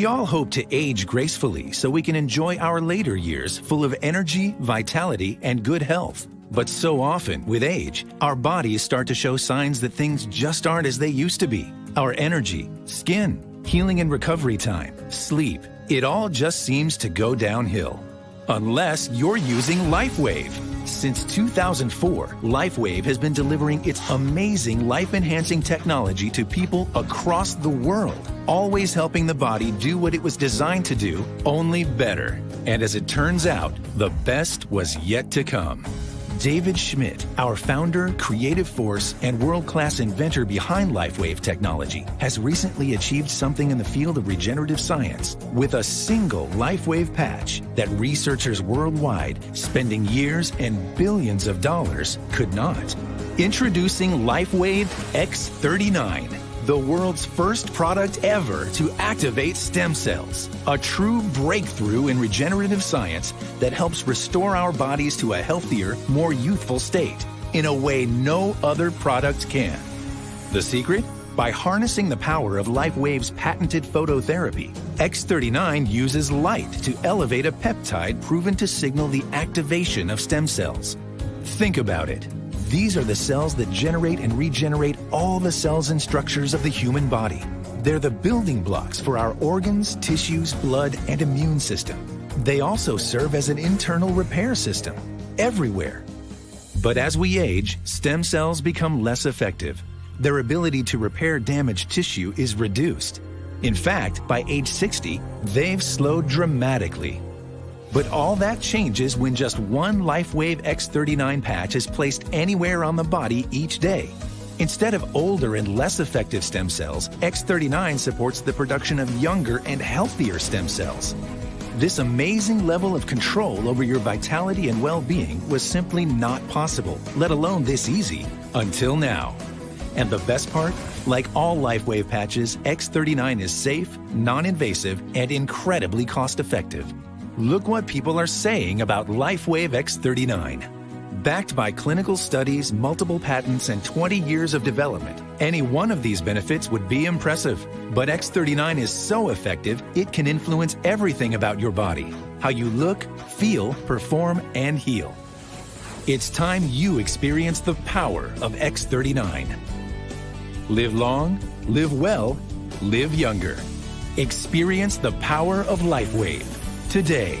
We all hope to age gracefully so we can enjoy our later years full of energy, vitality, and good health. But so often, with age, our bodies start to show signs that things just aren't as they used to be. Our energy, skin, healing and recovery time, sleep, it all just seems to go downhill. Unless you're using LifeWave. Since 2004, LifeWave has been delivering its amazing life-enhancing technology to people across the world, always helping the body do what it was designed to do, only better. And as it turns out, the best was yet to come. David Schmidt, our founder, creative force, and world-class inventor behind LifeWave technology, has recently achieved something in the field of regenerative science with a single LifeWave patch that researchers worldwide, spending years and billions of dollars, could not. Introducing LifeWave X39. The world's first product ever to activate stem cells. A true breakthrough in regenerative science that helps restore our bodies to a healthier, more youthful state in a way no other product can. The secret? By harnessing the power of LifeWave's patented phototherapy, X39 uses light to elevate a peptide proven to signal the activation of stem cells. Think about it. These are the cells that generate and regenerate all the cells and structures of the human body. They're the building blocks for our organs, tissues, blood, and immune system. They also serve as an internal repair system everywhere. But as we age, stem cells become less effective. Their ability to repair damaged tissue is reduced. In fact, by age 60, they've slowed dramatically. But all that changes when just one LifeWave X39 patch is placed anywhere on the body each day. Instead of older and less effective stem cells, X39 supports the production of younger and healthier stem cells. This amazing level of control over your vitality and well-being was simply not possible, let alone this easy, until now. And the best part? Like all LifeWave patches, X39 is safe, non-invasive, and incredibly cost-effective. Look what people are saying about LifeWave X39. Backed by clinical studies, multiple patents, and 20 years of development, any one of these benefits would be impressive. But X39 is so effective, it can influence everything about your body. How you look, feel, perform, and heal. It's time you experience the power of X39. Live long, live well, live younger. Experience the power of LifeWave today.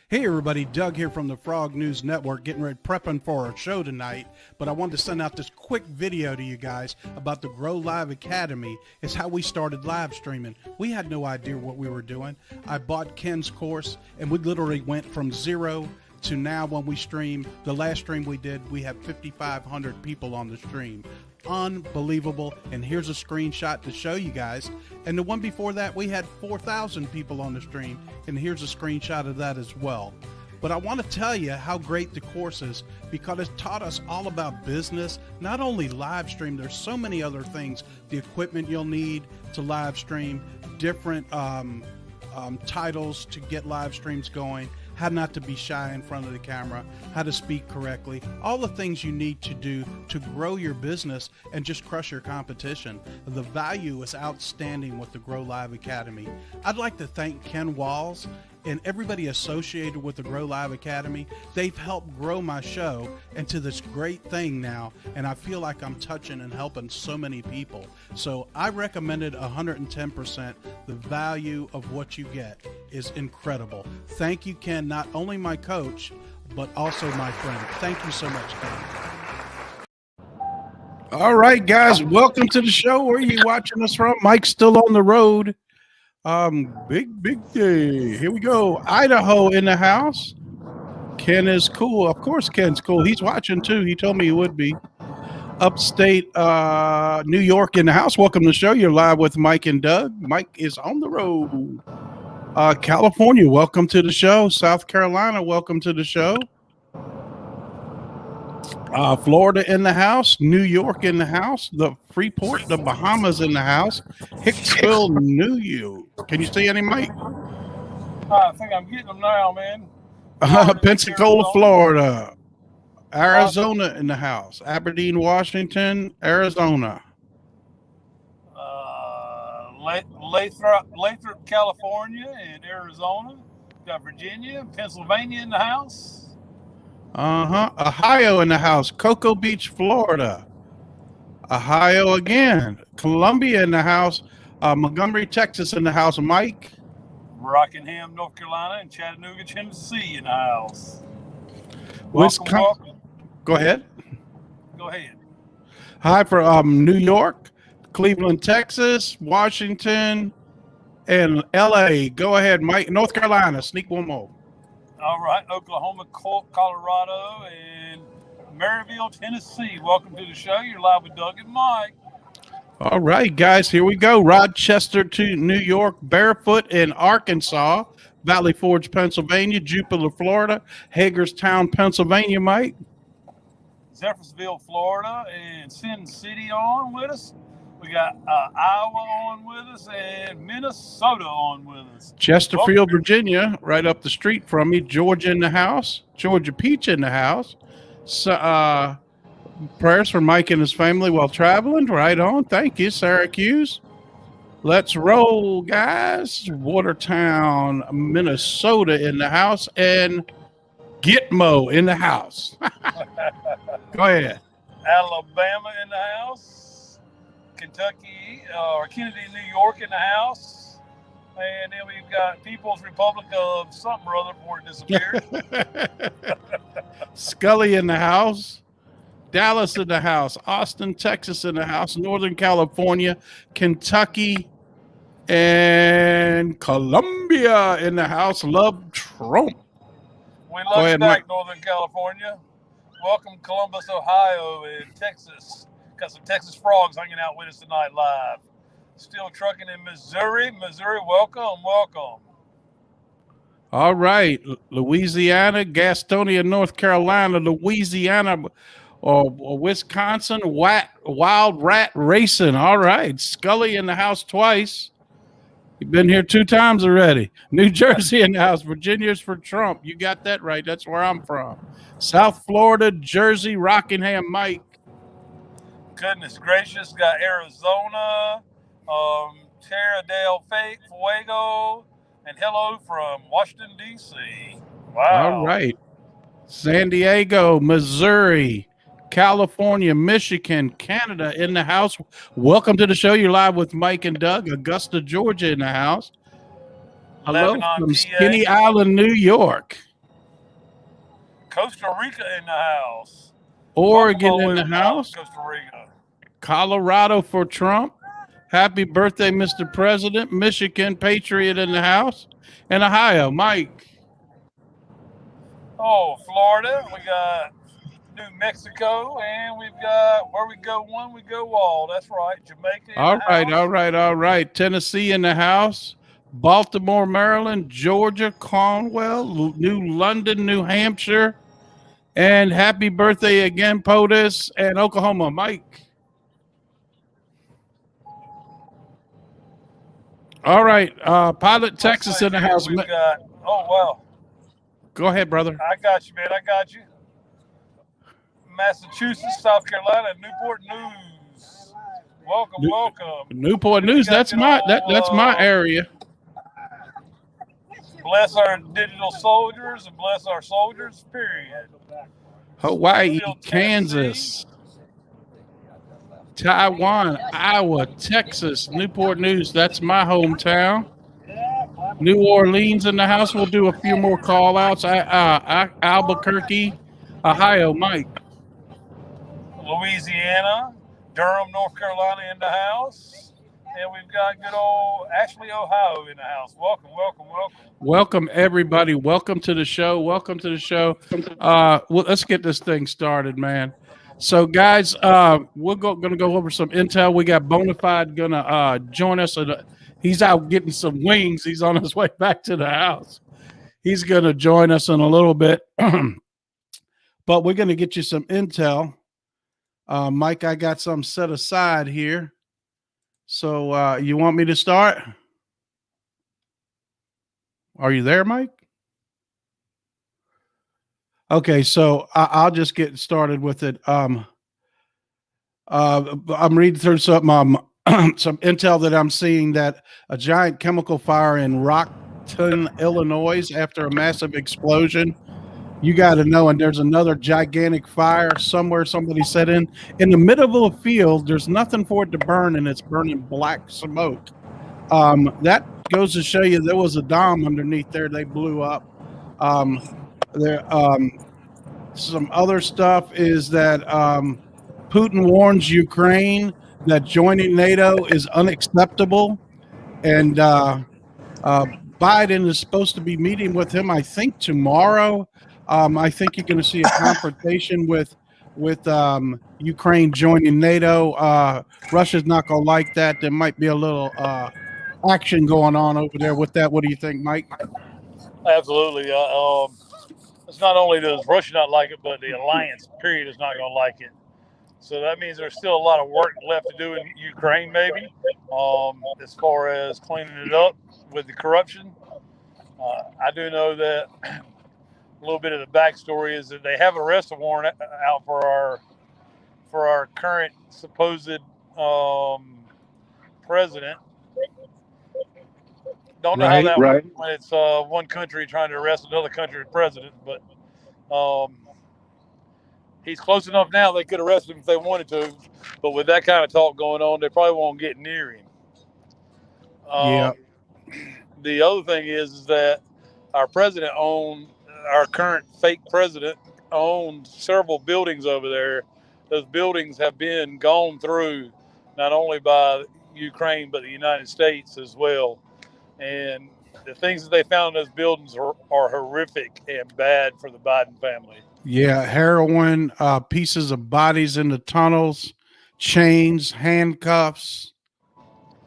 Hey everybody, Doug here from the Frog News Network, getting ready, prepping for our show tonight, but I wanted to send out this quick video to you guys about the Grow Live Academy. It's how we started live streaming. We had no idea what we were doing. I bought Ken's course, and we literally went from zero to now when we stream. The last stream we did, we had 5,500 people on the stream. Unbelievable. And here's a screenshot to show you guys. And the one before that, we had 4,000 people on the stream, and here's a screenshot of that as well. But I want to tell you how great the course is, because it taught us all about business, not only live stream. There's so many other things, the equipment you'll need to live stream, different titles to get live streams going, how not to be shy in front of the camera, how to speak correctly, all the things you need to do to grow your business and just crush your competition. The value is outstanding with the Grow Live Academy. I'd like to thank Ken Walls and everybody associated with the Grow Live Academy. They've helped grow my show into this great thing now, and I feel like I'm touching and helping so many people. So I recommended 110%. The value of what you get is incredible. Thank you, Ken, not only my coach, but also my friend. Thank you so much, Ken. All right, guys, welcome to the show. Where are you watching us from? Mike's still on the road. Big day. Here we go. Idaho in the house. Ken is cool. Of course, Ken's cool. He's watching too. He told me he would be. Upstate New York in the house. Welcome to the show. You're live with Mike and Doug. Mike is on the road. California, welcome to the show. South Carolina, welcome to the show. Florida in the house, New York in the house, the Freeport, the Bahamas in the house, Hicksville, New York. Can you see any, Mike? I think I'm getting them now, man. Pensacola, Florida, Arizona in the house, Aberdeen, Washington, Arizona. Lathrop, California, and Arizona. Got Virginia, Pennsylvania in the house. Ohio in the house. Cocoa Beach, Florida. Ohio again. Columbia in the house. Montgomery, Texas in the house. Mike. Rockingham, North Carolina, and Chattanooga, Tennessee in the house. Wisconsin. Go ahead. Go ahead. Hi for New York, Cleveland, Texas, Washington, and LA. Go ahead, Mike. North Carolina. Sneak one more. All right. Oklahoma, Colorado, and Maryville, Tennessee. Welcome to the show. You're live with Doug and Mike. All right, guys, here we go. Rochester to New York, Barefoot in Arkansas, Valley Forge, Pennsylvania, Jupiter, Florida, Hagerstown, Pennsylvania, Mike. Zephyrsville, Florida, and Sin City on with us. We got Iowa on with us and Minnesota on with us. Chesterfield, Virginia, right up the street from me. Georgia in the house. Georgia Peach in the house. So, prayers for Mike and his family while traveling. Right on. Thank you, Syracuse. Let's roll, guys. Watertown, Minnesota in the house. And Gitmo in the house. Go ahead. Alabama in the house. Kentucky or Kennedy, New York in the house. And then we've got People's Republic of something or other before it disappeared. Scully in the house. Dallas in the house. Austin, Texas in the house. Northern California, Kentucky, and Columbia in the house. Love Trump. We love you back, Northern California. Welcome, Columbus, Ohio, and Texas. Got some Texas frogs hanging out with us tonight live. Still trucking in Missouri. Missouri, welcome. All right. Louisiana, Gastonia, North Carolina, Louisiana, or Wisconsin, Wild Rat Racing. All right. Scully in the house twice. You've been here 2 times already. New Jersey in the house. Virginia's for Trump. You got that right. That's where I'm from. South Florida, Jersey, Rockingham, Mike. Goodness gracious. Got Arizona, Terra del Fuego, and hello from Washington, D.C. Wow. All right. San Diego, Missouri, California, Michigan, Canada in the house. Welcome to the show. You're live with Mike and Doug. Augusta, Georgia in the house. Hello from Skinny Island, New York. Costa Rica in the house. Oregon in the house. Costa Rica. Colorado for Trump. Happy birthday, Mr. President. Michigan, Patriot in the house. And Ohio, Mike. Oh, Florida. We got New Mexico, and we've got where we go one, we go all. That's right. Jamaica. All right. Tennessee in the house. Baltimore, Maryland, Georgia, Cornwall, New London, New Hampshire. And happy birthday again, POTUS, and Oklahoma, Mike. All right. Pilot, Texas in the house. We've got, oh, wow. Go ahead, brother. I got you, man. I got you. Massachusetts, South Carolina, Newport News. Welcome. Newport News. That's my area. Bless our digital soldiers and bless our soldiers, period. Hawaii, Kansas, Taiwan, Iowa, Texas, Newport News. That's my hometown. New Orleans in the house. We'll do a few more call outs. Albuquerque, Ohio, Mike. Louisiana, Durham, North Carolina in the house. And we've got good old Ashley, Ohio in the house. Welcome. Welcome, everybody. Welcome to the show. Well, let's get this thing started, man. So, guys, we're going to go over some intel. We got Bonafide going to join us. He's out getting some wings. He's on his way back to the house. He's going to join us in a little bit. But we're going to get you some intel. Mike, I got some set aside here. So you want me to start? Are you there, Mike? Okay, so I'll just get started with it. I'm reading through something some intel that I'm seeing that a giant chemical fire in Rockton, Illinois, after a massive explosion. You got to know, and there's another gigantic fire somewhere. Somebody said in the middle of a field. There's nothing for it to burn, and it's burning black smoke. That goes to show you there was a dome underneath there. They blew up. There. Some other stuff is that Putin warns Ukraine that joining NATO is unacceptable, and Biden is supposed to be meeting with him, I think, tomorrow. I think you're going to see a confrontation with Ukraine joining NATO. Russia's not going to like that. There might be a little action going on over there with that. What do you think, Mike? Absolutely. It's not only does Russia not like it, but the alliance period is not going to like it. So that means there's still a lot of work left to do in Ukraine, maybe, as far as cleaning it up with the corruption. I do know that a little bit of the backstory is that they have an arrest warrant out for our current supposed president. Don't know how that works when it's one country trying to arrest another country's president, but he's close enough now they could arrest him if they wanted to. But with that kind of talk going on, they probably won't get near him. Yeah. The other thing is that our current fake president owned several buildings over there. Those buildings have been gone through not only by Ukraine, but the United States as well. And the things that they found in those buildings are horrific and bad for the Biden family. Yeah, heroin, pieces of bodies in the tunnels, chains, handcuffs,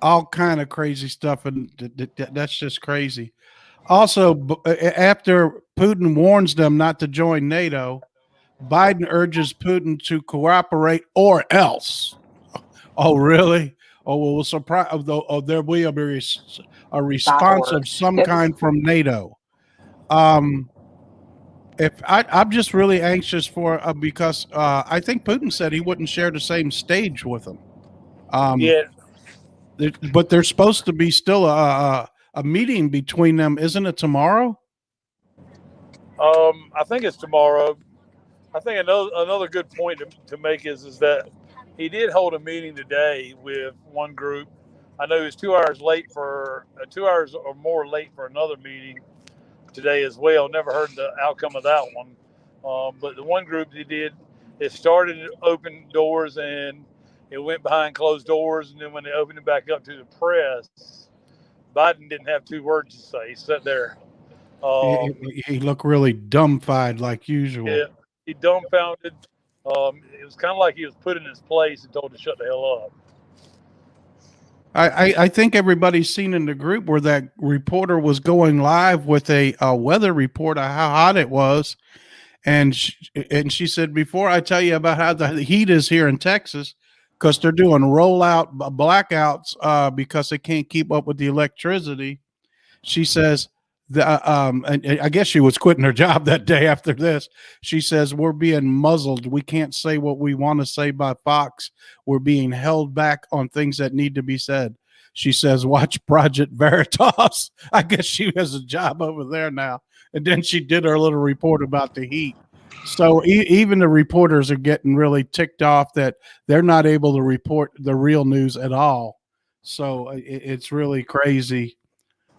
all kind of crazy stuff, and that's just crazy. Also, after Putin warns them not to join NATO, Biden urges Putin to cooperate or else. Oh, really? Oh, well, we'll surprise. Oh, there will be a response of some kind from NATO. If I'm just really anxious for because I think Putin said he wouldn't share the same stage with them. Yeah, but there's supposed to be still a meeting between them, isn't it tomorrow? I think it's tomorrow. I think another good point to make is that he did hold a meeting today with one group. I know he was 2 hours late for 2 hours or more late for another meeting today as well. Never heard the outcome of that one. But the one group he did, it started open doors and it went behind closed doors. And then when they opened it back up to the press, Biden didn't have two words to say. He sat there. He looked really dumbfounded like usual. Yeah, he dumbfounded. It was kind of like he was put in his place and told to shut the hell up. I think everybody's seen in the group where that reporter was going live with a weather report of how hot it was. And she said, before I tell you about how the heat is here in Texas, because they're doing rollout blackouts because they can't keep up with the electricity. She says, and I guess she was quitting her job that day after this. She says, we're being muzzled. We can't say what we want to say by Fox. We're being held back on things that need to be said. She says, watch Project Veritas. I guess she has a job over there now. And then she did her little report about the heat. So even the reporters are getting really ticked off that they're not able to report the real news at all. So it's really crazy.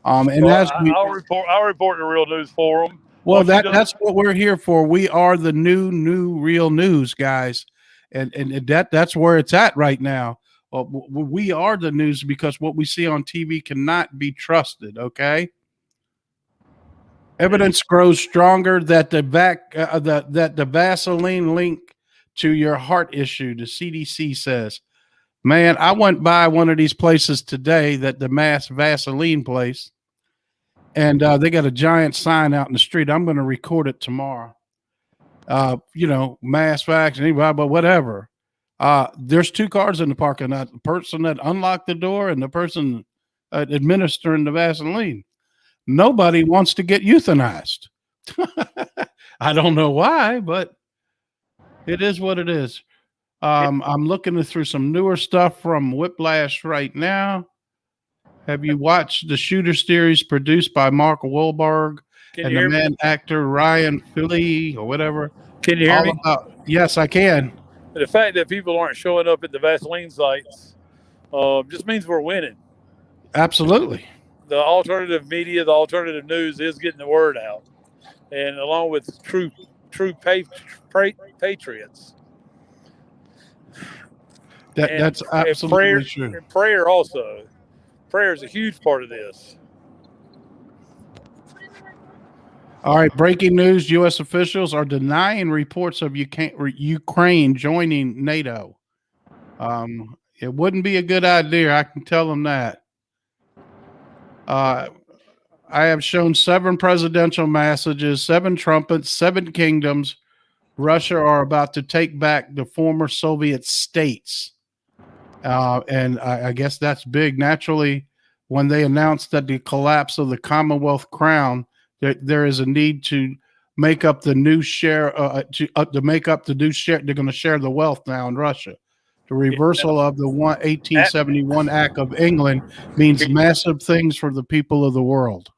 And well, I'll report the real news for them. Well, that's what we're here for. We are the new real news, guys, and that's where it's at right now. We are the news because what we see on TV cannot be trusted. Okay. Evidence grows stronger that the Vaseline link to your heart issue. The CDC says, man, I went by one of these places today, that the mass Vaseline place. And they got a giant sign out in the street. I'm going to record it tomorrow. Mass vaccine, but whatever. There's two cars in the parking lot. The person that unlocked the door and the person administering the Vaseline. Nobody wants to get euthanized. I don't know why, but it is what it is. I'm looking through some newer stuff from Whiplash right now. Have you watched the Shooter series produced by Mark Wahlberg and the man actor Ryan Philly or whatever? Can you hear me? Yes, I can. The fact that people aren't showing up at the Vaseline sites just means we're winning. Absolutely. The alternative media, the alternative news is getting the word out, and along with true patriots. That's absolutely true. And prayer also. Prayer is a huge part of this. All right, breaking news. U.S. officials are denying reports of Ukraine joining NATO. It wouldn't be a good idea. I can tell them that. I have shown 7 presidential messages, 7 trumpets, 7 kingdoms. Russia are about to take back the former Soviet states. And I guess that's big. Naturally, when they announced that the collapse of the Commonwealth crown, there is a need to make up the new share, to make up the new share. They're going to share the wealth now in Russia. The reversal of the 1871 Act of England means massive things for the people of the world.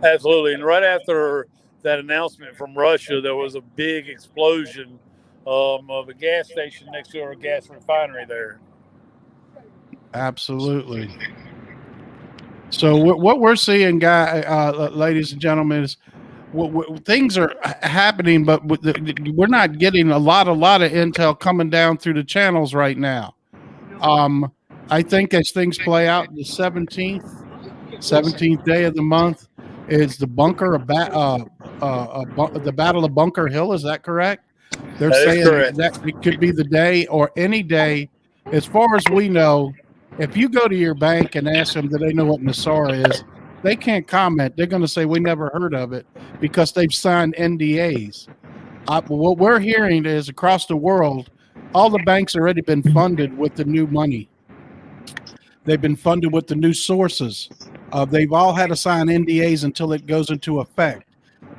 Absolutely. And right after that announcement from Russia, there was a big explosion of a gas station next to our gas refinery there. Absolutely. So what we're seeing, ladies and gentlemen, is things are happening, but we're not getting a lot of intel coming down through the channels right now. I think as things play out, the 17th day of the month is the the Battle of Bunker Hill. Is that correct? They're saying that it could be the day or any day. As far as we know, if you go to your bank and ask them, do they know what Nassar is? They can't comment. They're going to say, we never heard of it because they've signed NDAs. What we're hearing is across the world, all the banks already been funded with the new money. They've been funded with the new sources. They've all had to sign NDAs until it goes into effect.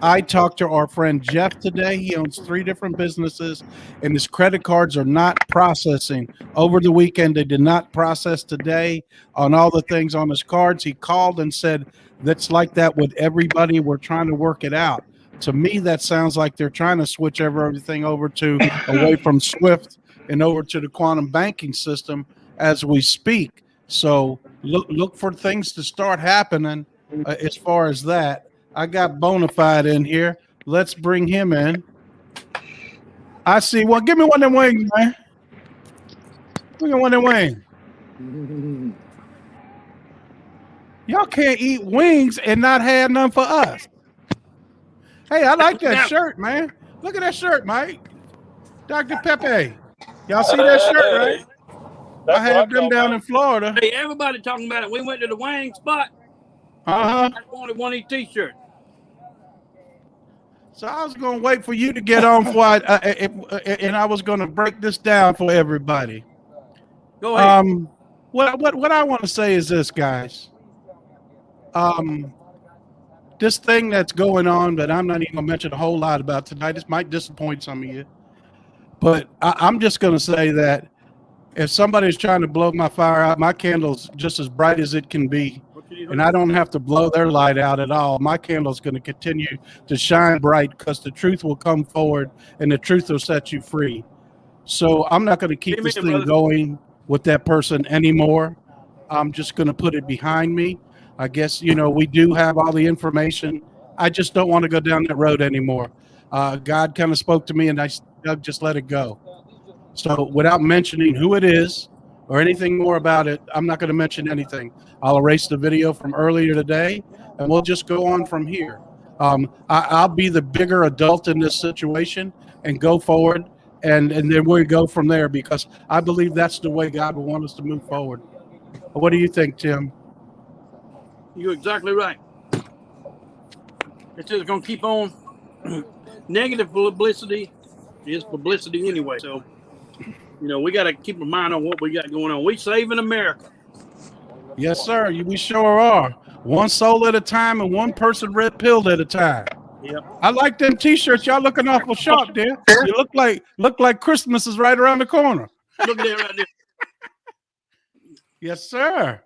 I talked to our friend Jeff today. He owns 3 different businesses, and his credit cards are not processing. Over the weekend, they did not process today on all the things on his cards. He called and said, that's like that with everybody. We're trying to work it out. To me, that sounds like they're trying to switch everything over to away from SWIFT and over to the quantum banking system as we speak. So look for things to start happening as far as that. I got Bonafide in here. Let's bring him in. I see. Well, give me one of them wings, man. Give me one of them wings. Y'all can't eat wings and not have none for us. Hey, I like that shirt, man. Look at that shirt, Mike. Dr. Pepe. Y'all see that shirt, right? I had them down in Florida. Hey, everybody talking about it. We went to the wing spot. I wanted one of these t-shirts. So I was going to wait for you to get on for and I was going to break this down for everybody. Go ahead. What I want to say is this, guys. This thing that's going on that I'm not even going to mention a whole lot about tonight. This might disappoint some of you. But I'm just going to say that if somebody's trying to blow my fire out, my candle's just as bright as it can be. And I don't have to blow their light out at all. My candle's going to continue to shine bright because the truth will come forward and the truth will set you free. So I'm not going to keep this thing going with that person anymore. I'm just going to put it behind me. I guess, we do have all the information. I just don't want to go down that road anymore. God kind of spoke to me and I just let it go. So without mentioning who it is or anything more about it, I'm not going to mention anything. I'll erase the video from earlier today, and we'll just go on from here. I'll be the bigger adult in this situation and go forward, and then we'll go from there because I believe that's the way God will want us to move forward. What do you think, Tim? You're exactly right. It's just going to keep on. Negative publicity is publicity anyway, so we got to keep a mind on what we got going on. We saving America. Yes, sir. We sure are. One soul at a time and one person red pilled at a time. Yep. I like them T-shirts. Y'all looking awful sharp there. You look like Christmas is right around the corner. Look at that right there. Yes, sir.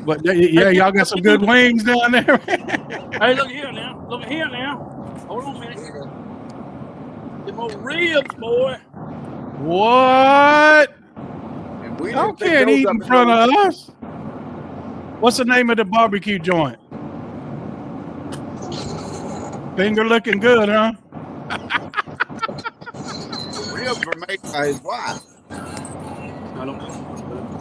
But yeah, y'all got some good wings down there. Hey, look here now. Look here now. Hold on a minute. Them old ribs, boy. What? And we Y'all didn't pick can't those eat up in in front those- of us. What's the name of the barbecue joint? Finger looking good, huh? ribs were made by his wife. I don't know.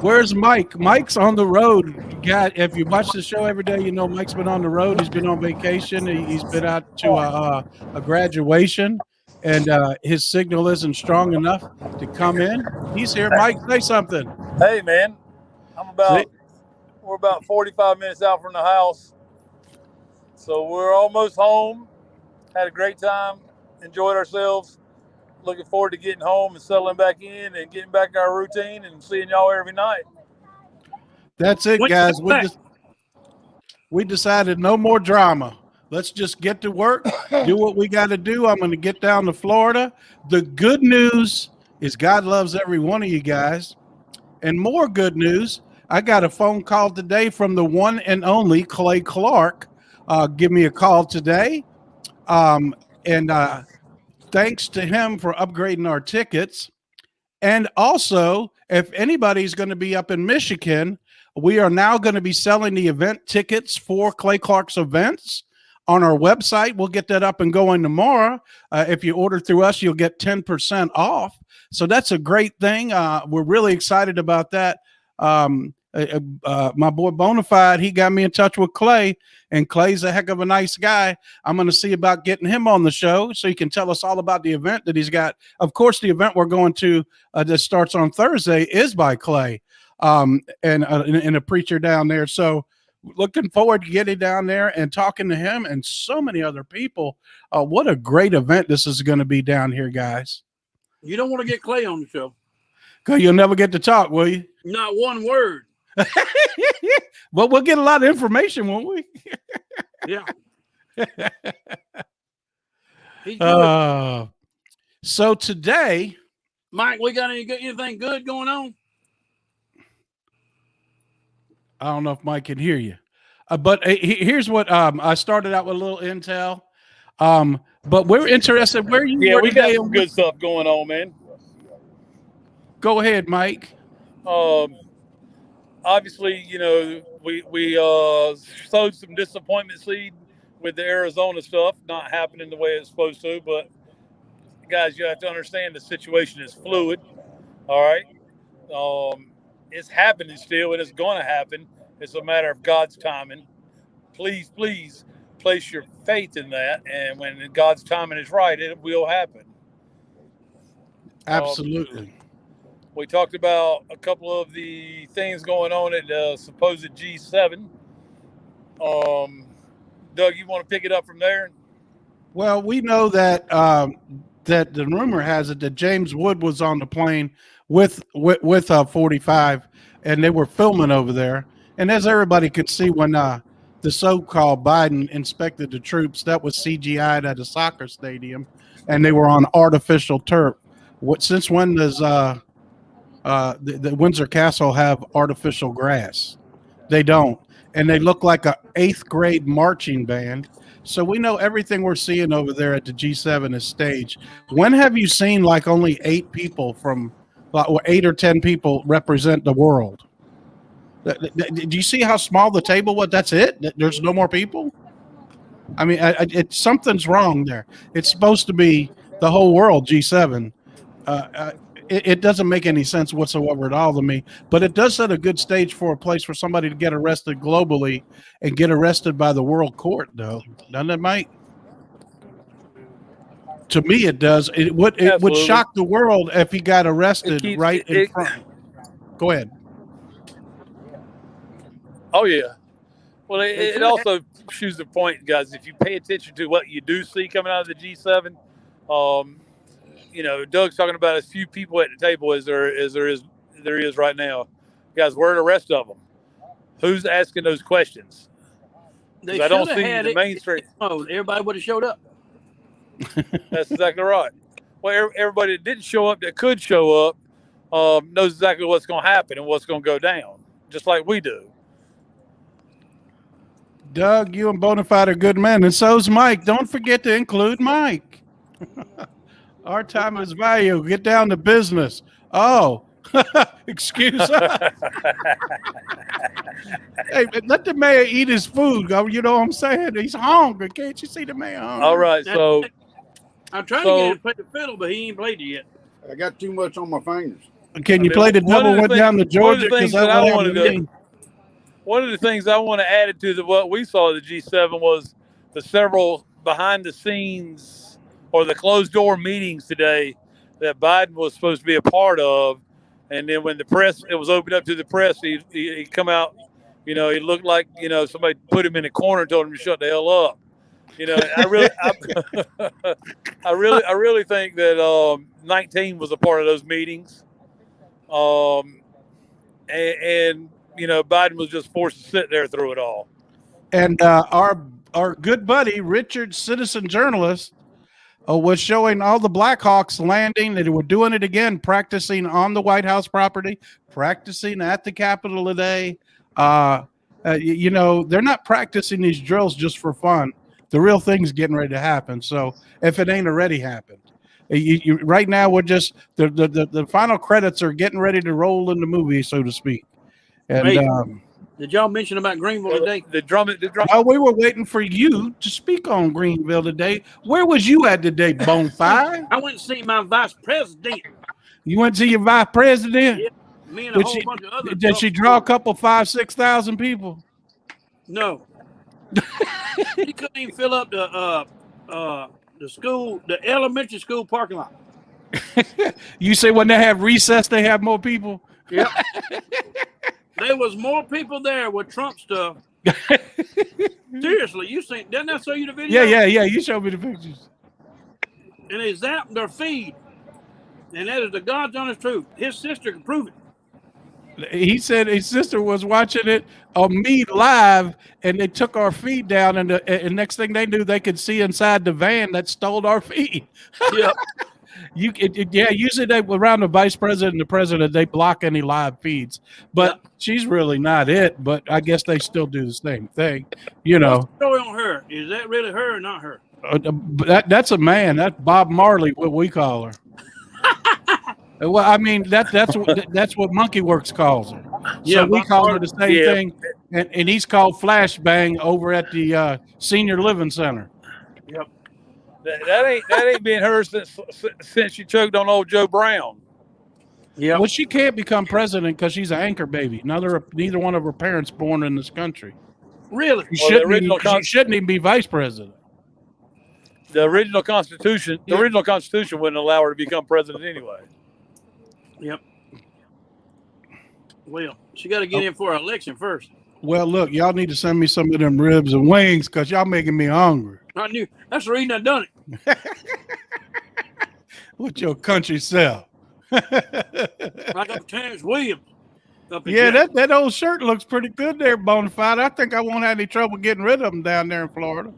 Where's Mike? Mike's on the road. If you watch the show every day, you know Mike's been on the road. He's been on vacation. He's been out to a graduation, and his signal isn't strong enough to come in. He's here. Mike, say something. Hey, man, we're about 45 minutes out from the house, so we're almost home. Had a great time, enjoyed ourselves. Looking forward to getting home and settling back in and getting back our routine and seeing y'all every night. That's it, guys. We decided no more drama. Let's just get to work, do what we got to do. I'm going to get down to Florida. The good news is God loves every one of you guys. And more good news, I got a phone call today from the one and only Clay Clark. Give me a call today. Thanks to him for upgrading our tickets. And also, if anybody's going to be up in Michigan, we are now going to be selling the event tickets for Clay Clark's events on our website. We'll get that up and going tomorrow. If you order through us, you'll get 10% off. So that's a great thing. We're really excited about that. My boy BONAFIDE, he got me in touch with Clay, and Clay's a heck of a nice guy. I'm going to see about getting him on the show so he can tell us all about the event that he's got. Of course, the event we're going to that starts on Thursday is by Clay and a preacher down there. So looking forward to getting down there and talking to him and so many other people. What a great event this is going to be down here, guys. You don't want to get Clay on the show. Because you'll never get to talk, will you? Not one word. But we'll get a lot of information, won't we? Yeah. He's good. So today, Mike, we got anything good going on? I don't know if Mike can hear you, but here's what I started out with a little intel. But we're interested where you were we got today. some good stuff going on, man. Go ahead, Mike. Obviously, we sowed some disappointment seed with the Arizona stuff not happening the way it's supposed to. But guys, you have to understand the situation is fluid. All right, it's happening still, and it's going to happen. It's a matter of God's timing. Please place your faith in that, and when God's timing is right, it will happen. Absolutely. We talked about a couple of the things going on at the supposed G7. Doug, you want to pick it up from there? Well, we know that that the rumor has it that James Wood was on the plane with 45, and they were filming over there. And as everybody could see, when the so-called Biden inspected the troops, that was CGI'd at a soccer stadium, and they were on artificial turf. Since when does the Windsor Castle have artificial grass? They don't. And they look like an 8th grade marching band. So we know everything we're seeing over there at the G7 is staged. When have you seen like only 8 people or 8 or 10 people represent the world? Do you see how small the table was? That's it? There's no more people? I mean, something's wrong there. It's supposed to be the whole world, G7. It doesn't make any sense whatsoever at all to me, but it does set a good stage for a place for somebody to get arrested globally and get arrested by the world court, though. Doesn't it, Mike? To me, it does. It would shock the world if he got arrested in front. Go ahead. Oh, yeah. Well, it also shows the point, guys. If you pay attention to what you do see coming out of the G7, Doug's talking about as few people at the table as there is right now. Guys, where are the rest of them? Who's asking those questions? They I don't should have see had the it. Main Street. Oh, everybody would have showed up. That's exactly right. Well, everybody that didn't show up, that could show up, knows exactly what's going to happen and what's going to go down, just like we do. Doug, you and Bonafide are good men, and so's Mike. Don't forget to include Mike. Our time is valuable. Get down to business. Oh, excuse us. Hey, let the mayor eat his food. You know what I'm saying? He's hungry. Can't you see the mayor hungry? All right, so I'm trying to get him to play the fiddle, but he ain't played it yet. I got too much on my fingers. Can you play the double went down to Georgia? One of the things I want to add to what we saw at the G7 was the several behind-the-scenes or the closed-door meetings today that Biden was supposed to be a part of. And then when it was opened up to the press, he come out, he looked like, somebody put him in a corner and told him to shut the hell up. I really think that 19 was a part of those meetings. And Biden was just forced to sit there through it all. And our good buddy, Richard, citizen journalist, was showing all the Blackhawks landing. They were doing it again, practicing on the White House property, practicing at the Capitol today. They're not practicing these drills just for fun. The real thing's getting ready to happen. So if it ain't already happened, right now we're just the final credits are getting ready to roll in the movie, so to speak. And hey, did y'all mention about Greenville today? The drum. Oh, we were waiting for you to speak on Greenville today. Where was you at today, Bonafide? I went to see my vice president. You went to see your vice president? Yeah, me and a whole bunch of other. Did she draw a couple 5,000-6,000 people? No. She couldn't even fill up the elementary school parking lot. You say when they have recess, they have more people? Yep. There was more people there with Trump stuff. Seriously, didn't I show you the video? Yeah. You showed me the pictures. And they zapped their feed. And that is the God's honest truth. His sister can prove it. He said his sister was watching it on me live, and they took our feed down, and next thing they knew, they could see inside the van that stole our feed. Yep. Usually they around the vice president and the president, they block any live feeds, but she's really not it. But I guess they still do the same thing, What's the story on her? Is that really her or not her? That's a man. That's Bob Marley, what we call her. Well, I mean that's what Monkey Works calls her. So we call her the same thing, and he's called Flashbang over at the Senior Living Center. Yep. That ain't been her since she choked on old Joe Brown. Yeah. Well, she can't become president because she's an anchor baby. Neither one of her parents born in this country. Really? She shouldn't even be vice president. The original Constitution wouldn't allow her to become president anyway. Yep. Well, she got to get in for an election first. Well, look, y'all need to send me some of them ribs and wings because y'all making me hungry. I knew. That's the reason I done it. What's your country self? Like up Terrence Williams. That old shirt looks pretty good there, Bonafide. I think I won't have any trouble getting rid of them down there in Florida.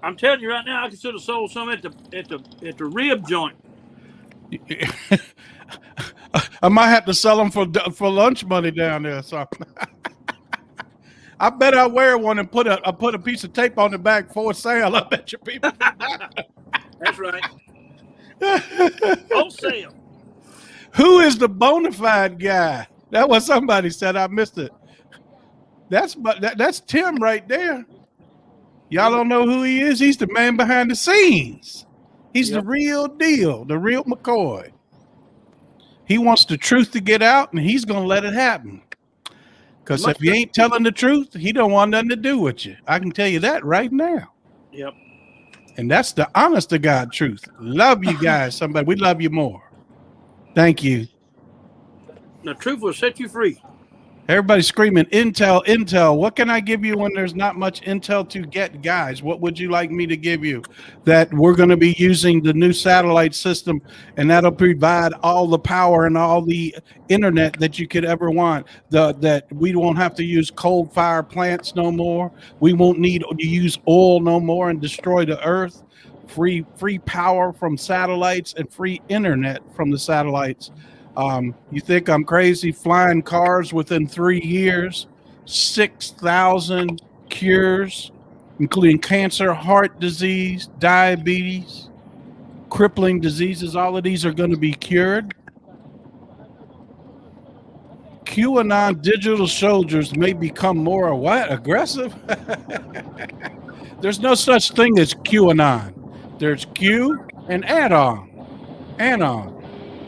I'm telling you right now, I could have sold some at the rib joint. I might have to sell them for lunch money down there or something. I bet I wear one and put a piece of tape on the back for sale. I bet you people. That's right. Wholesale. Who is the Bonafide guy? That was somebody said. I missed it. That's Tim right there. Y'all don't know who he is? He's the man behind the scenes. He's the real deal, the real McCoy. He wants the truth to get out, and he's going to let it happen. Because if you ain't telling the truth, he don't want nothing to do with you. I can tell you that right now. Yep. And that's the honest to God truth. Love you guys. We love you more. Thank you. The truth will set you free. Everybody's screaming, Intel, Intel. What can I give you when there's not much Intel to get, guys? What would you like me to give you? That we're going to be using the new satellite system, and that'll provide all the power and all the internet that you could ever want. That we won't have to use coal fire plants no more. We won't need to use oil no more and destroy the earth. Free power from satellites and free internet from the satellites. You think I'm crazy? Flying cars within 3 years, 6,000 cures, including cancer, heart disease, diabetes, crippling diseases. All of these are going to be cured. QAnon digital soldiers may become more what? Aggressive? There's no such thing as QAnon. There's Q and anon. Anon.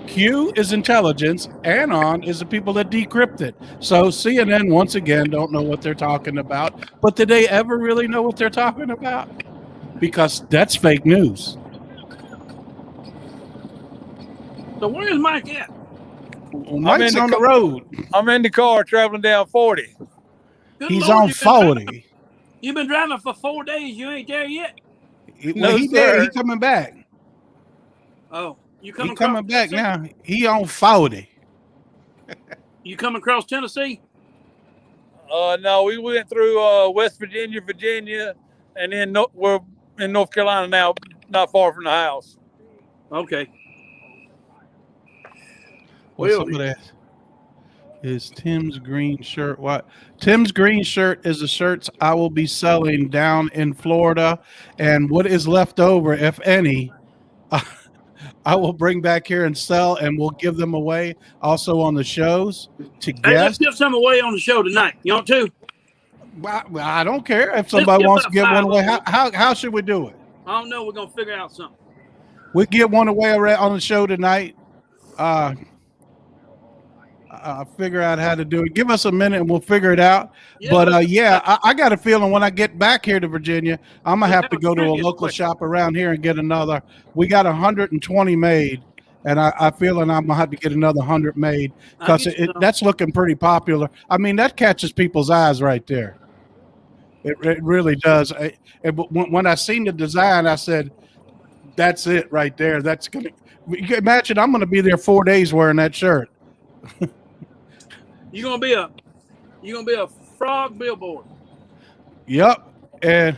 Q is intelligence. Anon is the people that decrypt it. So CNN, once again, don't know what they're talking about. But did they ever really know what they're talking about? Because that's fake news. So where's Mike at? Well, Mike's on the road. I'm in the car traveling down 40. He's on 40. You've been driving for 4 days. You ain't there yet? No, he there. He coming back. Oh. He coming back now. He on 40. You come across Tennessee? No, we went through West Virginia, and then we're in North Carolina now, not far from the house. Okay. What's some of that? Is Tim's green shirt what? Tim's green shirt is the shirts I will be selling down in Florida, and what is left over, if any, I will bring back here and sell, and we'll give them away also on the shows to guests. Hey, let's give some away on the show tonight. You want to? Well, I don't care if somebody wants to give one away. How should we do it? I don't know. We're going to figure out something. We give one away on the show tonight. I'll figure out how to do it. Give us a minute and we'll figure it out. Yeah, but I got a feeling when I get back here to Virginia, I'm gonna have to go to a local shop around here and get another. We got 120 made, and I feel and I'm gonna have to get another 100 made because that's looking pretty popular. I mean, that catches people's eyes right there. It really does. When I seen the design, I said, "That's it right there. That's gonna." You can imagine I'm gonna be there 4 days wearing that shirt. You're gonna be a frog billboard. Yep, and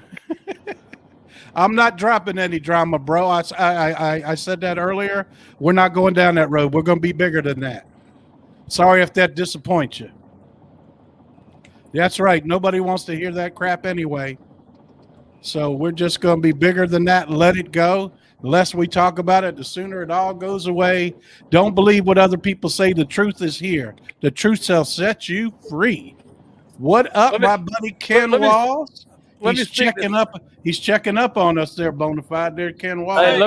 I'm not dropping any drama, bro. I said that earlier. We're not going down that road. We're gonna be bigger than that. Sorry if that disappoints you. That's right. Nobody wants to hear that crap anyway. So we're just gonna be bigger than that. Let it go. The less we talk about it, the sooner it all goes away. Don't believe what other people say. The truth is here. The truth shall set you free. What up, my buddy Ken Walls? He's checking up. He's checking up on us there, Bonafide. There, Ken Walls. Hey,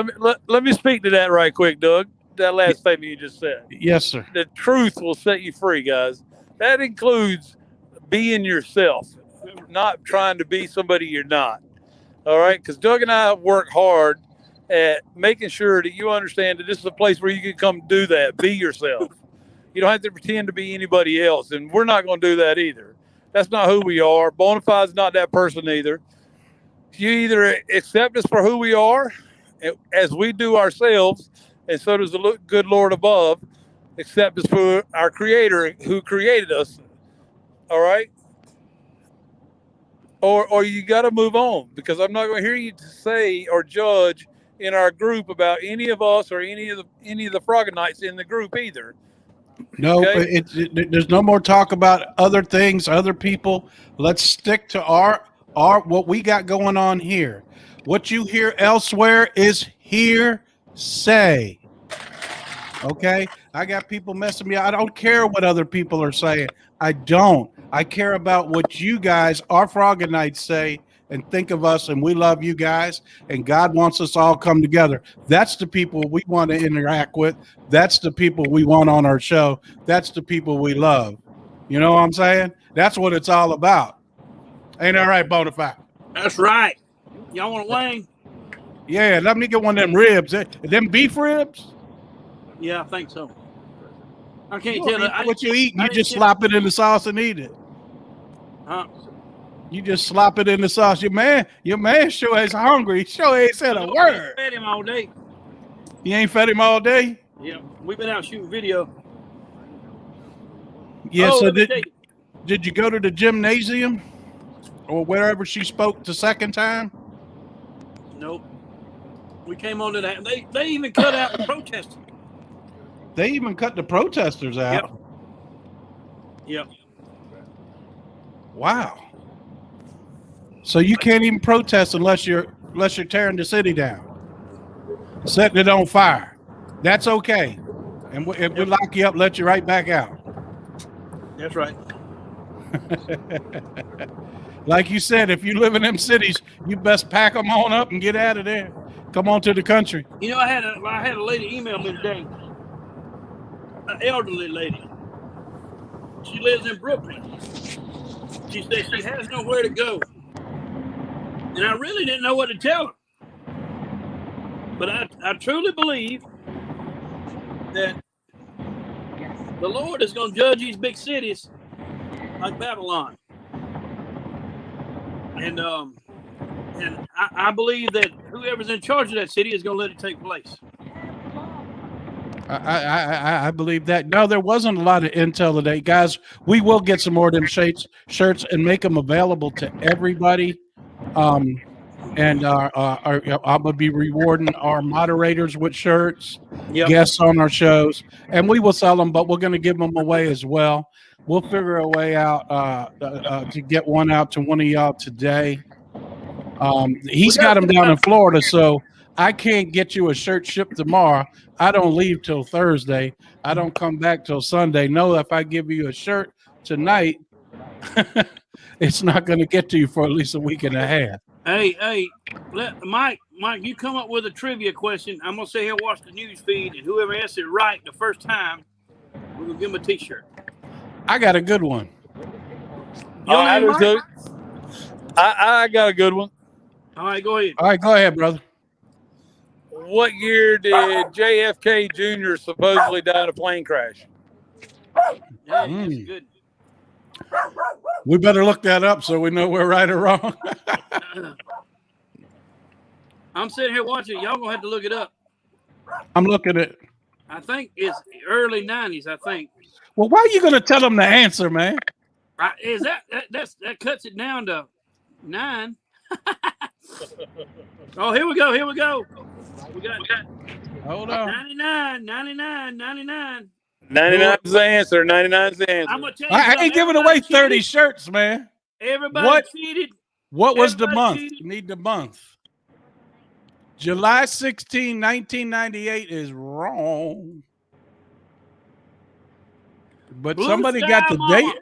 let me speak to that right quick, Doug. That last statement you just said. Yes, sir. The truth will set you free, guys. That includes being yourself, not trying to be somebody you're not. All right, because Doug and I work hard at making sure that you understand that this is a place where you can come do that. Be yourself. You don't have to pretend to be anybody else, and we're not going to do that either. That's not who we are. Bonafide's not that person either. You either accept us for who we are, as we do ourselves, and so does the good Lord above, accept us for our Creator who created us. All right? Or you got to move on, because I'm not going to hear you say or judge in our group about any of us or any of the Frogonites in the group either. No, okay? There's no more talk about other things, other people. Let's stick to our what we got going on here. What you hear elsewhere is hearsay. Okay? I got people messing me up. I don't care what other people are saying. I don't. I care about what you guys, our Frogonites, say and think of us, and we love you guys, and God wants us all come together. That's the people we want to interact with. That's the people we want on our show. That's the people we love. You know what I'm saying? That's what it's all about. Ain't that right, Bonafide? That's right. Y'all want a wing? Yeah, let me get one of them ribs. Them beef ribs? Yeah, I think so. I can't tell her. What you eat, you just slop it in the sauce and eat it. Huh? You just slop it in the sauce. Your man sure is hungry. He sure ain't said a word. Fed him all day. You ain't fed him all day? Yeah, we've been out shooting video. Yeah, so did you go to the gymnasium or wherever she spoke the second time? Nope. We came on to that. They even cut out the protesters. They even cut the protesters out. Yep. Wow. So you can't even protest unless you're tearing the city down, setting it on fire. That's okay. And if we lock you up, let you right back out. That's right. Like you said, if you live in them cities, you best pack them on up and get out of there. Come on to the country. You know, I had a lady email me today, an elderly lady. She lives in Brooklyn. She said she has nowhere to go. And I really didn't know what to tell her. But I truly believe that the Lord is going to judge these big cities like Babylon. And I believe that whoever's in charge of that city is going to let it take place. I believe that. No, there wasn't a lot of intel today, guys. We will get some more of them shirts and make them available to everybody. And I'm gonna be rewarding our moderators with shirts, guests on our shows, and we will sell them. But we're gonna give them away as well. We'll figure a way out to get one out to one of y'all today. He's got them down in Florida, so I can't get you a shirt shipped tomorrow. I don't leave till Thursday. I don't come back till Sunday. No, if I give you a shirt tonight, it's not going to get to you for at least a week and a half. Hey, Mike, you come up with a trivia question. I'm going to sit here and watch the news feed, and whoever answers it right the first time, we're going to give them a T-shirt. I got a good one. I do too. I got a good one. All right, go ahead. All right, go ahead, brother. What year did JFK Jr. supposedly die in a plane crash? Yeah, that's good. We better look that up so we know we're right or wrong. I'm sitting here watching it. Y'all going to have to look it up. I'm looking at it. I think it's early 90s, I think. Well, why are you going to tell them the answer, man? Is that cuts it down to 9. Oh, here we go. We got Hold on. 99. 99 is the answer. 99 is the answer. I'm gonna tell you I ain't giving away 30 shirts, man. Everybody cheated. What was the month? You need the month. July 16, 1998 is wrong. But somebody got the date.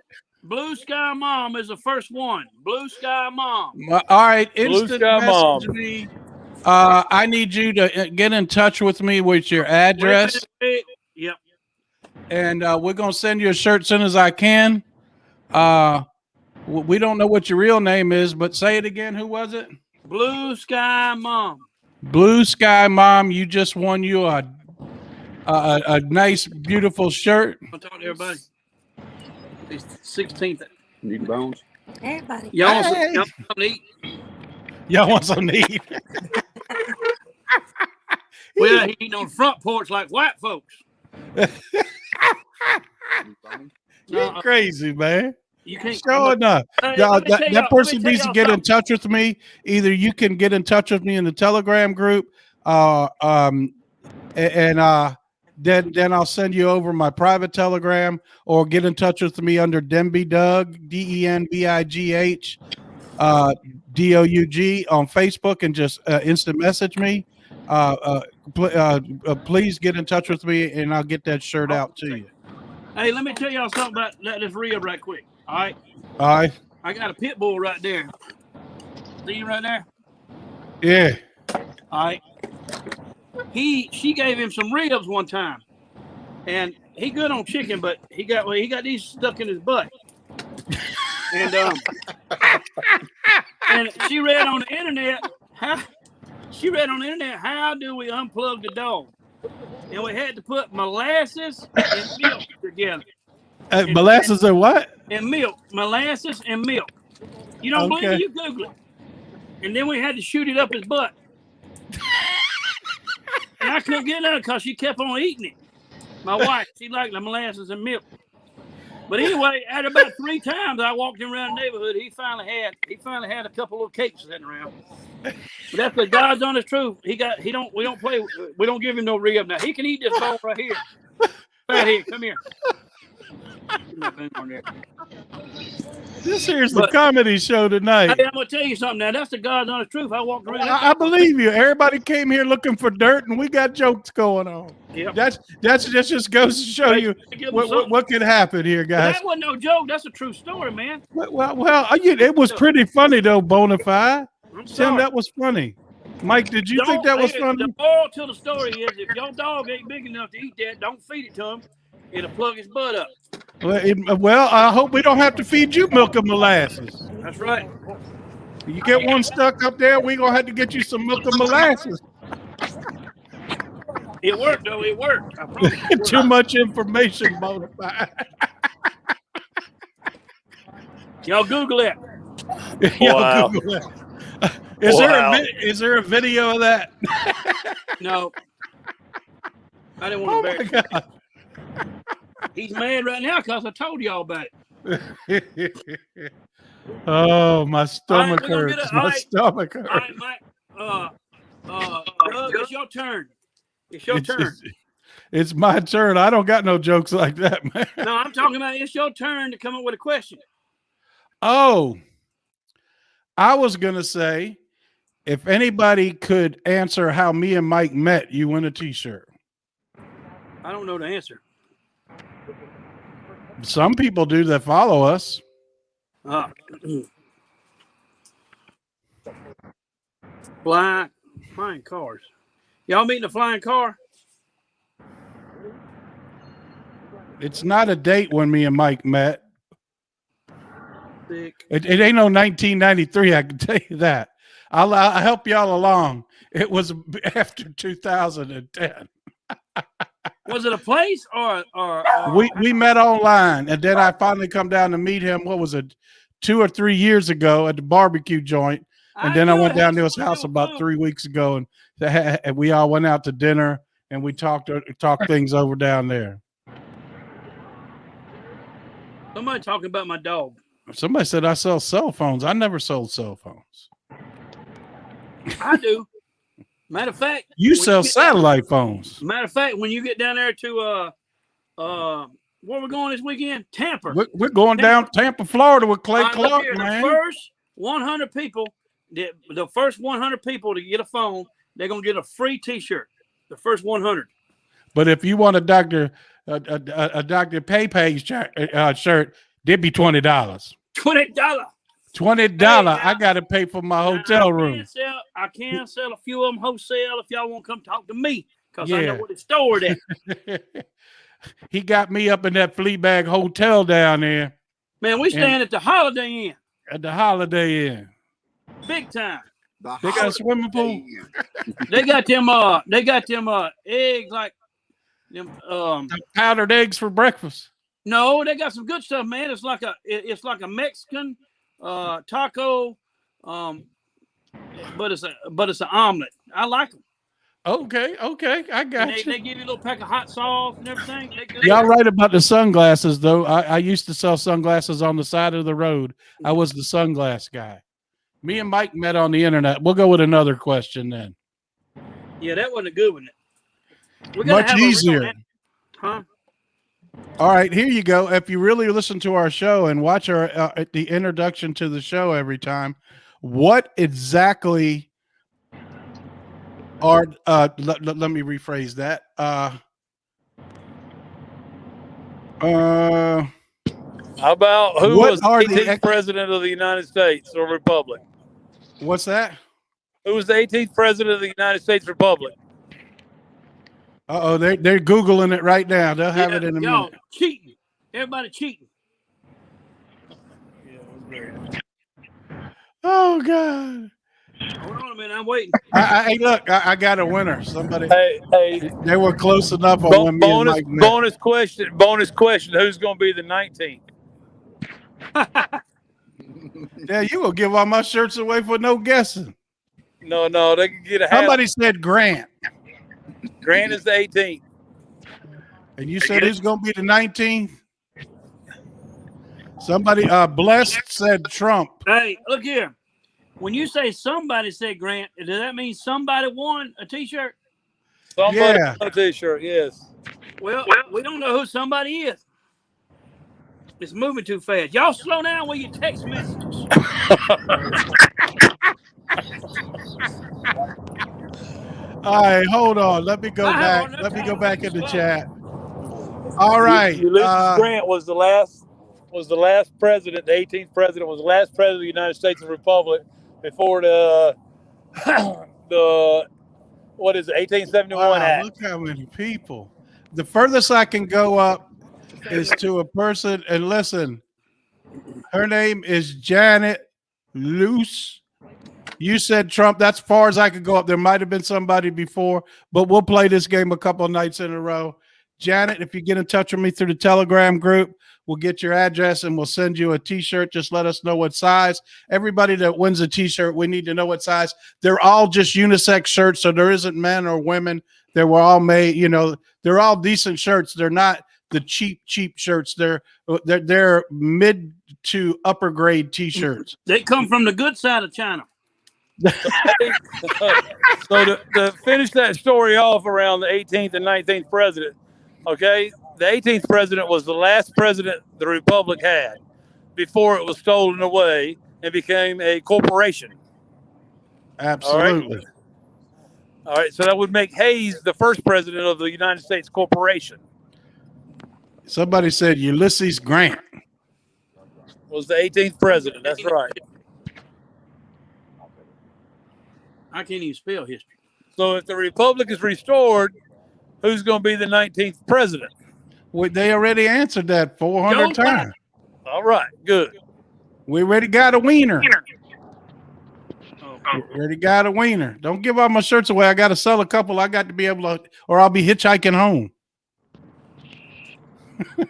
Blue Sky Mom is the first one. Blue Sky Mom. All right, Blue Sky Mom. Me. I need you to get in touch with me with your address. Yep. And we're going to send you a shirt as soon as I can. We don't know what your real name is, but say it again. Who was it? Blue Sky Mom. Blue Sky Mom, you just won you a nice, beautiful shirt. I'll talk to everybody. It's 16th. Need bones. Everybody. Y'all want something to eat? Y'all want some to eat? We're not eating on the front porch like white folks. You're crazy, man. You can't. Sure enough. That person needs to get in touch with me. Either you can get in touch with me in the Telegram group, then I'll send you over my private Telegram, or get in touch with me under Denby Doug, DENBIGH, DOUG on Facebook, and just instant message me. Please get in touch with me, and I'll get that shirt out to you. Hey, let me tell y'all something about this rib right quick. All right. I got a pit bull right there. See you right there? Yeah. All right. She gave him some ribs one time, and he good on chicken, but he got these stuck in his butt. And and she read on the internet how do we unplug the dog? and we had to put molasses and milk together. Molasses and what? And milk. Molasses and milk. You don't believe me? You Google it. And then we had to shoot it up his butt. And I couldn't get none because she kept on eating it. My wife, she liked the molasses and milk. But anyway, after about 3 times I walked him around the neighborhood, he finally had a couple of cakes sitting around. But that's the God's honest truth. We don't give him no rib now. He can eat this bone right here. Right here, come here. This here's the comedy show tonight. Hey, I'm gonna tell you something now. That's the God's honest truth. I walked around. I believe you. Everybody came here looking for dirt, and we got jokes going on. Yep. That just goes to show you what could happen here, guys. That wasn't no joke. That's a true story, man. Well, it was pretty funny though, Bonafide. Tim, that was funny. Mike, did you think that was funny? The moral to the story is, if your dog ain't big enough to eat that, don't feed it to him. It'll plug his butt up. Well, I hope we don't have to feed you milk and molasses. That's right. You get one stuck up there, we're going to have to get you some milk and molasses. It worked, though. It worked. I promise. Too much information, Bonafide. Y'all Google it. Wow. Google it. Is there a video of that? No. I didn't want to Oh, my God. He's mad right now because I told y'all about it. Oh, my stomach hurts. My stomach hurts. All right, Mike. Doug, it's your turn. It's your turn. It's my turn. I don't got no jokes like that, man. No, I'm talking about it's your turn to come up with a question. Oh, I was going to say, if anybody could answer how me and Mike met, you win a T-shirt. I don't know the answer. Some people do that follow us. Flying cars. Y'all meeting a flying car? It's not a date when me and Mike met. Sick. It ain't no 1993, I can tell you that. I'll help y'all along. It was after 2010. Was it a place or we met online, and then I finally come down to meet him. What was it, 2 or 3 years ago at the barbecue joint, and then I went down to his house about 3 weeks ago, and we all went out to dinner and we talked things over down there. Somebody talking about my dog. Somebody said I sell cell phones. I never sold cell phones. I do. Matter of fact, you sell satellite phones. Matter of fact, when you get down there to where we're going this weekend, Tampa. We're going down Tampa, Florida with Clay Clark, man. The first 100 people, the first 100 people to get a phone, they're gonna get a free T-shirt. The first 100. But if you want a Dr. Pay shirt, it'd be $20. $20. $20. I got to pay for my hotel room. I can sell a few of them wholesale if y'all want to come talk to me, because I know where it's stored at. He got me up in that Fleabag hotel down there. Man, we stand at the Holiday Inn. At the Holiday Inn. Big time. They got a swimming pool. They got them eggs, like them powdered eggs for breakfast. No, they got some good stuff, man. It's like a Mexican taco, but it's an omelet. I like them. Okay, I got you. They give you a little pack of hot sauce and everything. Y'all right about the sunglasses, though. I used to sell sunglasses on the side of the road. I was the sunglass guy. Me and Mike met on the internet. We'll go with another question then. Yeah, that wasn't a good one. Much easier. Huh? All right, here you go. If you really listen to our show and watch our the introduction to the show every time, what exactly are let me rephrase that. How about who was the 18th president of the United States or Republic? What's that? Who was the 18th president of the United States Republic? Uh-oh, they're Googling it right now. They'll have it in a minute. Cheating. Everybody cheating. Oh, God. Hold on a minute. I'm waiting. Hey, look, I got a winner. Somebody. Hey, they were close enough on when me and Mike met. Bonus question. Who's going to be the 19th? Yeah, you will give all my shirts away for no guessing. No, they can get a hat. Somebody said Grant. Grant is the 18th. And you said who's going to be the 19th? Somebody, Blessed said Trump. Hey, look here. When you say somebody said Grant, does that mean somebody won a T-shirt? Somebody won a T-shirt, yes. Well, we don't know who somebody is. It's moving too fast. Y'all slow down with your text messages. All right, hold on. Let me go back. Let me go back in the chat. All right. Ulysses Grant was the last president. The 18th president was the last president of the United States of the Republic before the 1871 Act. Look how many people. The furthest I can go up is to a person, and listen, her name is Janet Luce. You said Trump. That's as far as I could go up. There might have been somebody before, but we'll play this game a couple of nights in a row. Janet, if you get in touch with me through the Telegram group, we'll get your address and we'll send you a T-shirt. Just let us know what size. Everybody that wins a T-shirt, we need to know what size. They're all just unisex shirts, so there isn't men or women. They were all made, they're all decent shirts. They're not the cheap shirts. They're mid to upper grade T-shirts. They come from the good side of China. So to finish that story off around the 18th and 19th president, okay, the 18th president was the last president the Republic had before it was stolen away and became a corporation. Absolutely. All right, so that would make Hayes the first president of the United States Corporation. Somebody said Ulysses Grant was the 18th president. That's right. I can't even spell history. So if the Republic is restored, who's going to be the 19th president? Well, they already answered that 400 times. All right, good. We already got a wiener. We already got a wiener. Don't give all my shirts away. I got to sell a couple. I got to be able to, or I'll be hitchhiking home.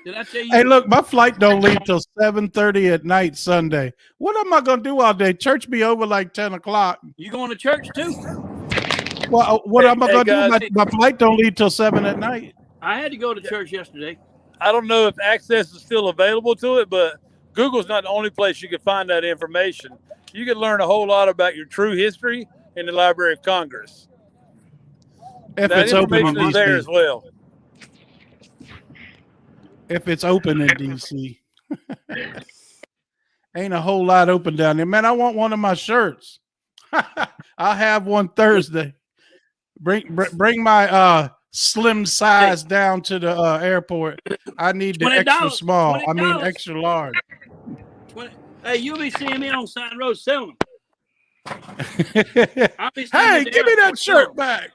Did I tell you? Hey, look, my flight don't leave till 7:30 at night Sunday. What am I going to do all day? Church be over like 10 o'clock. You going to church too? Well, what am I going to do? My flight don't leave till 7 at night. I had to go to church yesterday. I don't know if access is still available to it, but Google's not the only place you can find that information. You can learn a whole lot about your true history in the Library of Congress. If that it's open in information is there as well. If it's open in DC. Ain't a whole lot open down there. Man, I want one of my shirts. I'll have one Thursday. Bring my slim size down to the airport. I need the extra small. I mean extra large. Hey, you'll be seeing me on Sign Road selling them. Hey, give me that shirt back.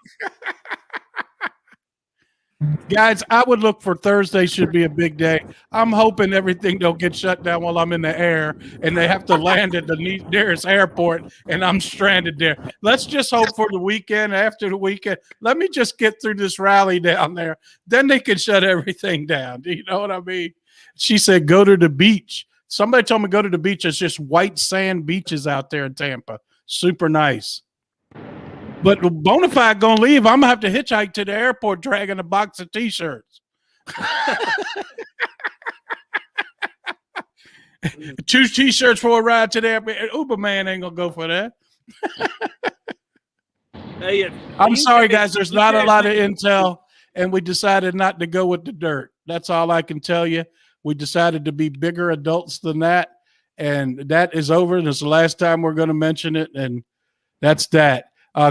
Guys, I would look for Thursday should be a big day. I'm hoping everything don't get shut down while I'm in the air and they have to land at the nearest airport and I'm stranded there. Let's just hope for the weekend. After the weekend, let me just get through this rally down there. Then they can shut everything down. Do you know what I mean? She said, go to the beach. Somebody told me go to the beach. It's just white sand beaches out there in Tampa. Super nice. But BONAFIDE gonna leave. I'm gonna have to hitchhike to the airport dragging a box of T-shirts. 2 T-shirts for a ride to the airport. Uber man ain't gonna go for that. Hey, I'm sorry, guys. There's not a lot of intel, and we decided not to go with the dirt. That's all I can tell you. We decided to be bigger adults than that, and that is over. And it's the last time we're going to mention it, and that's that.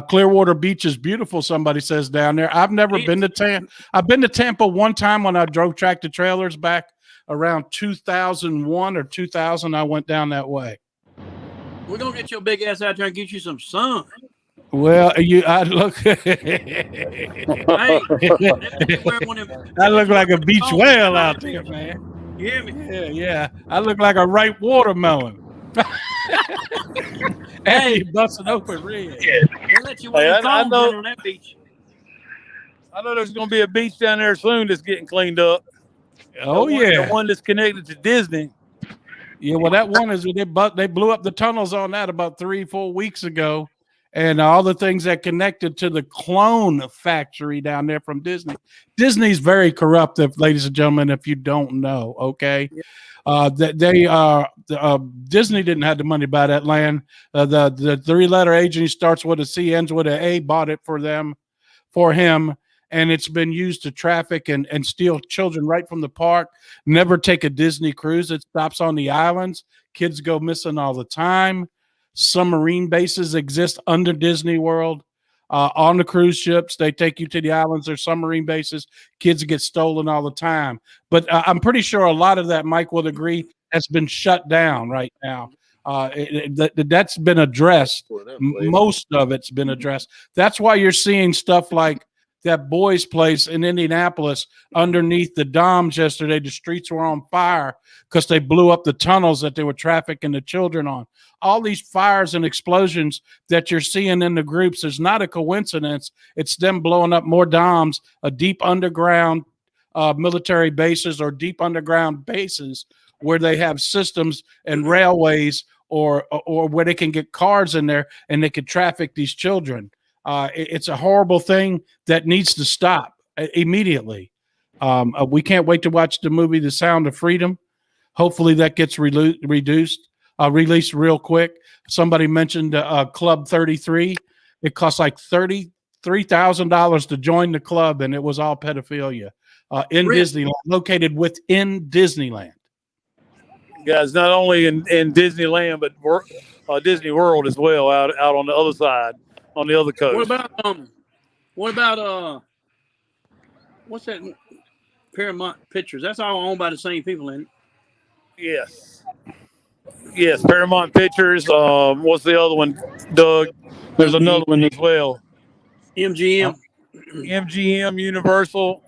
Clearwater Beach is beautiful, somebody says down there. I've never been to Tampa. I've been to Tampa one time when I drove tractor trailers back around 2001 or 2000. I went down that way. We're going to get your big ass out there and get you some sun. Well, I look. I look like a beach whale out there, man. You hear me? Yeah. I look like a ripe watermelon. After you busted open red. They let you wear phones on that beach. I know there's going to be a beach down there soon that's getting cleaned up. The one that's connected to Disney. Yeah, well, that one is they blew up the tunnels on that about 3-4 weeks ago, and all the things that connected to the clone factory down there from Disney. Disney's very corruptive, ladies and gentlemen. If you don't know, okay, Disney didn't have the money to buy that land. The three-letter agency starts with a C, ends with an A. Bought it for him. And it's been used to traffic and steal children right from the park. Never take a Disney cruise. It stops on the islands. Kids go missing all the time. Submarine bases exist under Disney World. On the cruise ships, they take you to the islands. There's submarine bases. Kids get stolen all the time. But I'm pretty sure a lot of that, Mike would agree, has been shut down right now. That's been addressed. Most of it's been addressed. That's why you're seeing stuff like that boys' place in Indianapolis underneath the Doms yesterday. The streets were on fire because they blew up the tunnels that they were trafficking the children on. All these fires and explosions that you're seeing in the groups is not a coincidence. It's them blowing up more Doms, a deep underground military bases or deep underground bases where they have systems and railways or where they can get cars in there and they can traffic these children. It's a horrible thing that needs to stop immediately. We can't wait to watch the movie The Sound of Freedom. Hopefully that gets released real quick. Somebody mentioned Club 33. It costs like $33,000 to join the club, and it was all pedophilia in Disneyland, located within Disneyland. Guys, not only in Disneyland, but Disney World as well, out on the other side. On the other coast. What about what's that? Paramount Pictures. That's all owned by the same people, isn't it? Yes, Paramount Pictures. What's the other one, Doug? There's another one as well. MGM. MGM, Universal.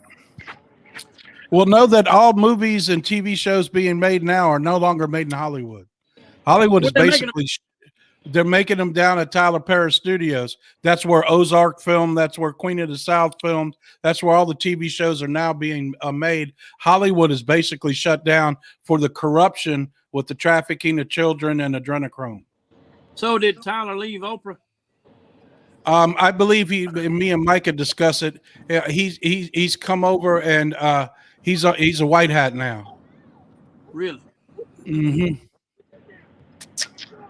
Well, know that all movies and TV shows being made now are no longer made in Hollywood. Hollywood is basically they're making them down at Tyler Perry Studios. That's where Ozark filmed. That's where Queen of the South filmed. That's where all the TV shows are now being made. Hollywood is basically shut down for the corruption with the trafficking of children and adrenochrome. So did Tyler leave Oprah? I believe me and Mike had discussed it. He's come over and he's a white hat now. Really? Mm-hmm.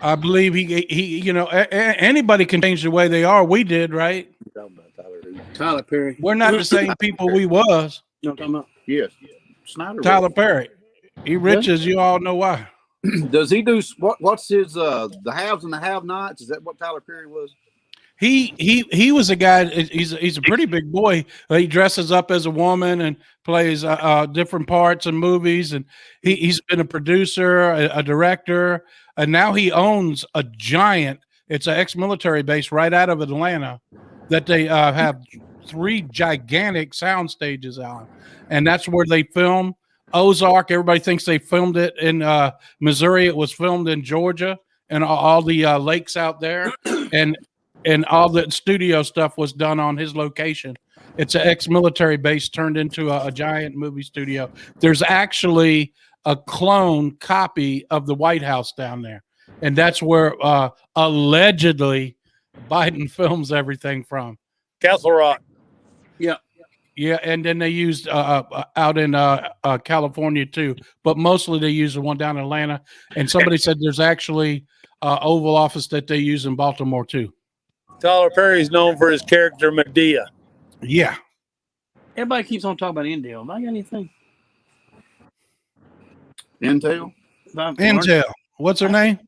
I believe he anybody can change the way they are. We did, right? Tyler Perry. We're not the same people we was. You know what I'm talking about? Yes. Snyder. Tyler Perry. He rich as you all know why. Does he do what's his the haves and the have-nots? Is that what Tyler Perry was? He was a guy. He's a pretty big boy. He dresses up as a woman and plays different parts in movies. And he's been a producer, a director, and now he owns a giant. It's an ex-military base right out of Atlanta that they have 3 gigantic sound stages on, and that's where they film Ozark. Everybody thinks they filmed it in Missouri. It was filmed in Georgia and all the lakes out there, and all the studio stuff was done on his location. It's an ex-military base turned into a giant movie studio. There's actually a clone copy of the White House down there, and that's where allegedly Biden films everything from. Castle Rock. Yeah, and then they used out in California too, but mostly they use the one down in Atlanta. And somebody said there's actually Oval Office that they use in Baltimore too. Tyler Perry's known for his character Medea. Yeah. Everybody keeps on talking about Intel. Have I got anything? Intel. Intel. What's her name?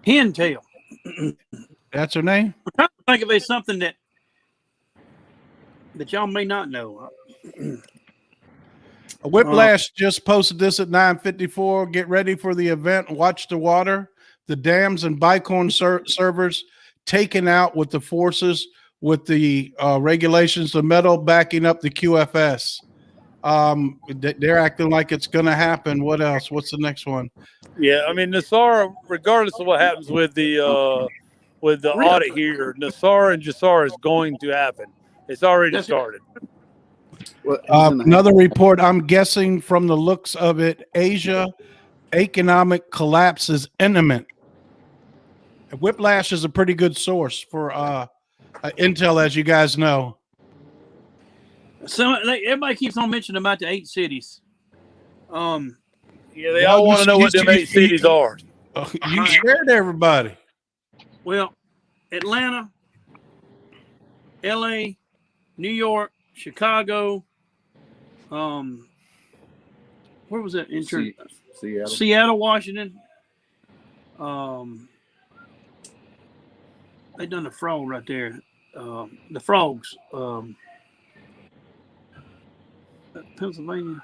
Intel. That's her name? I'm trying to think of it something that y'all may not know. Whiplash just posted this at 9:54. Get ready for the event. Watch the water. The dams and Bitcoin servers taken out with the forces, with the regulations, the metal backing up the QFS. They're acting like it's going to happen. What else? What's the next one? Yeah, I mean, Nassar, regardless of what happens with the audit here, Nassar and Jassar is going to happen. It's already started. Well, Another report, I'm guessing from the looks of it, Asia economic collapse is imminent. Whiplash is a pretty good source for intel, as you guys know. So everybody keeps on mentioning about the 8 cities. Yeah, they all want to know what them 8 cities are. You scared everybody. Well, Atlanta, LA, New York, Chicago, where was that? Seattle, Washington. They done the frog right there. The frogs. Pennsylvania.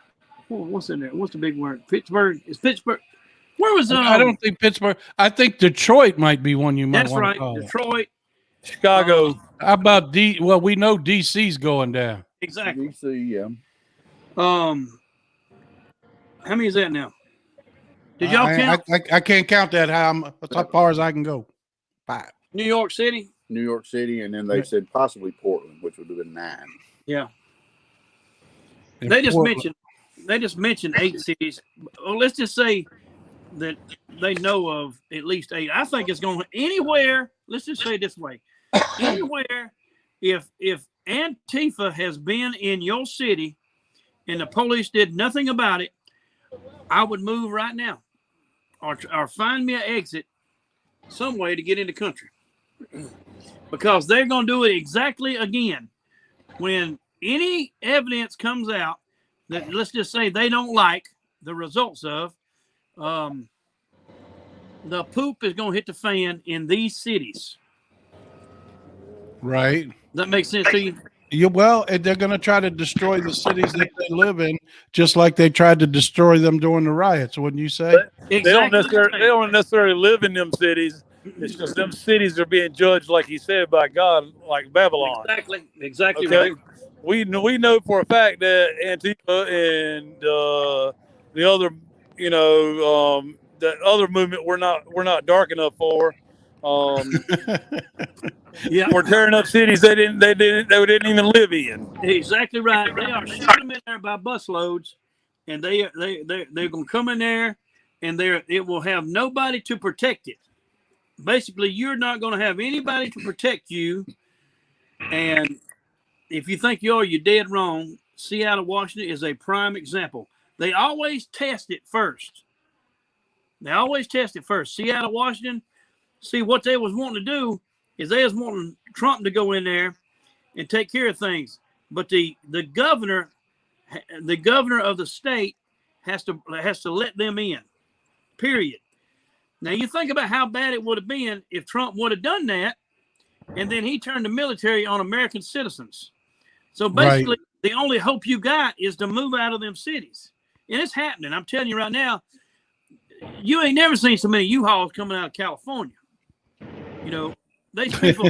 What's in there? What's the big word? Pittsburgh. Is Pittsburgh? Where was I don't think Pittsburgh. I think Detroit might be one you might want to call. That's right. Detroit. Chicago. How about well, we know DC's going down. Exactly. DC, yeah. How many is that now? Did y'all count? I can't count that. That's how far as I can go. 5. New York City, and then they said possibly Portland, which would have been 9. Yeah. And They just mentioned 8 cities. Well, let's just say that they know of at least 8. I think it's going anywhere. Let's just say it this way: anywhere, if Antifa has been in your city and the police did nothing about it, I would move right now, or find me an exit some way to get in the country, because they're going to do it exactly again when any evidence comes out that, let's just say, they don't like the results of. The poop is going to hit the fan in these cities. Right. Does that make sense to you? Yeah, well, they're going to try to destroy the cities that they live in, just like they tried to destroy them during the riots, wouldn't you say? They don't necessarily live in them cities. It's just them cities are being judged, like he said, by God, like Babylon. Exactly okay? Right. We know for a fact that Antifa and the other, that other movement we're not dark enough for. Yeah, we're tearing up cities they didn't even live in. Exactly right. They are shooting them in there by busloads, and they're going to come in there, and it will have nobody to protect it. Basically, you're not going to have anybody to protect you, and if you think you're dead wrong. Seattle, Washington is a prime example. They always test it first. Seattle, Washington, see what they was wanting to do is they was wanting Trump to go in there and take care of things. But the governor of the state has to let them in, period. Now you think about how bad it would have been if Trump would have done that, and then he turned the military on American citizens. So basically, The only hope you got is to move out of them cities. And it's happening. I'm telling you right now, you ain't never seen so many U-Hauls coming out of California. These people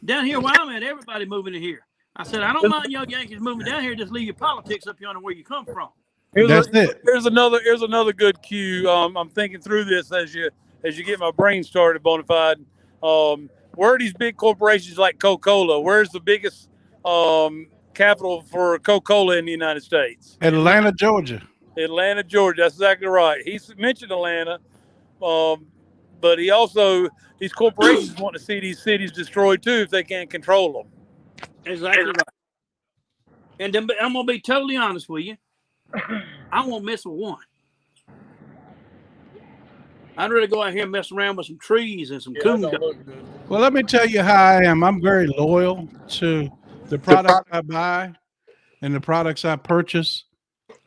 down here where I'm at, everybody moving in here. I said, I don't mind y'all Yankees moving down here. Just leave your politics up yonder where you come from. Here's another good cue. I'm thinking through this as you get my brain started, Bonafide. Where are these big corporations like Coca-Cola? Where's the biggest capital for Coca-Cola in the United States? Atlanta, Georgia. Atlanta, Georgia. That's exactly right. He mentioned Atlanta, but these corporations want to see these cities destroyed too if they can't control them. Exactly right. And then, I'm going to be totally honest with you. I won't mess with one. I'd rather go out here and mess around with some trees and some coon. Well, let me tell you how I am. I'm very loyal to the products I buy and the products I purchase.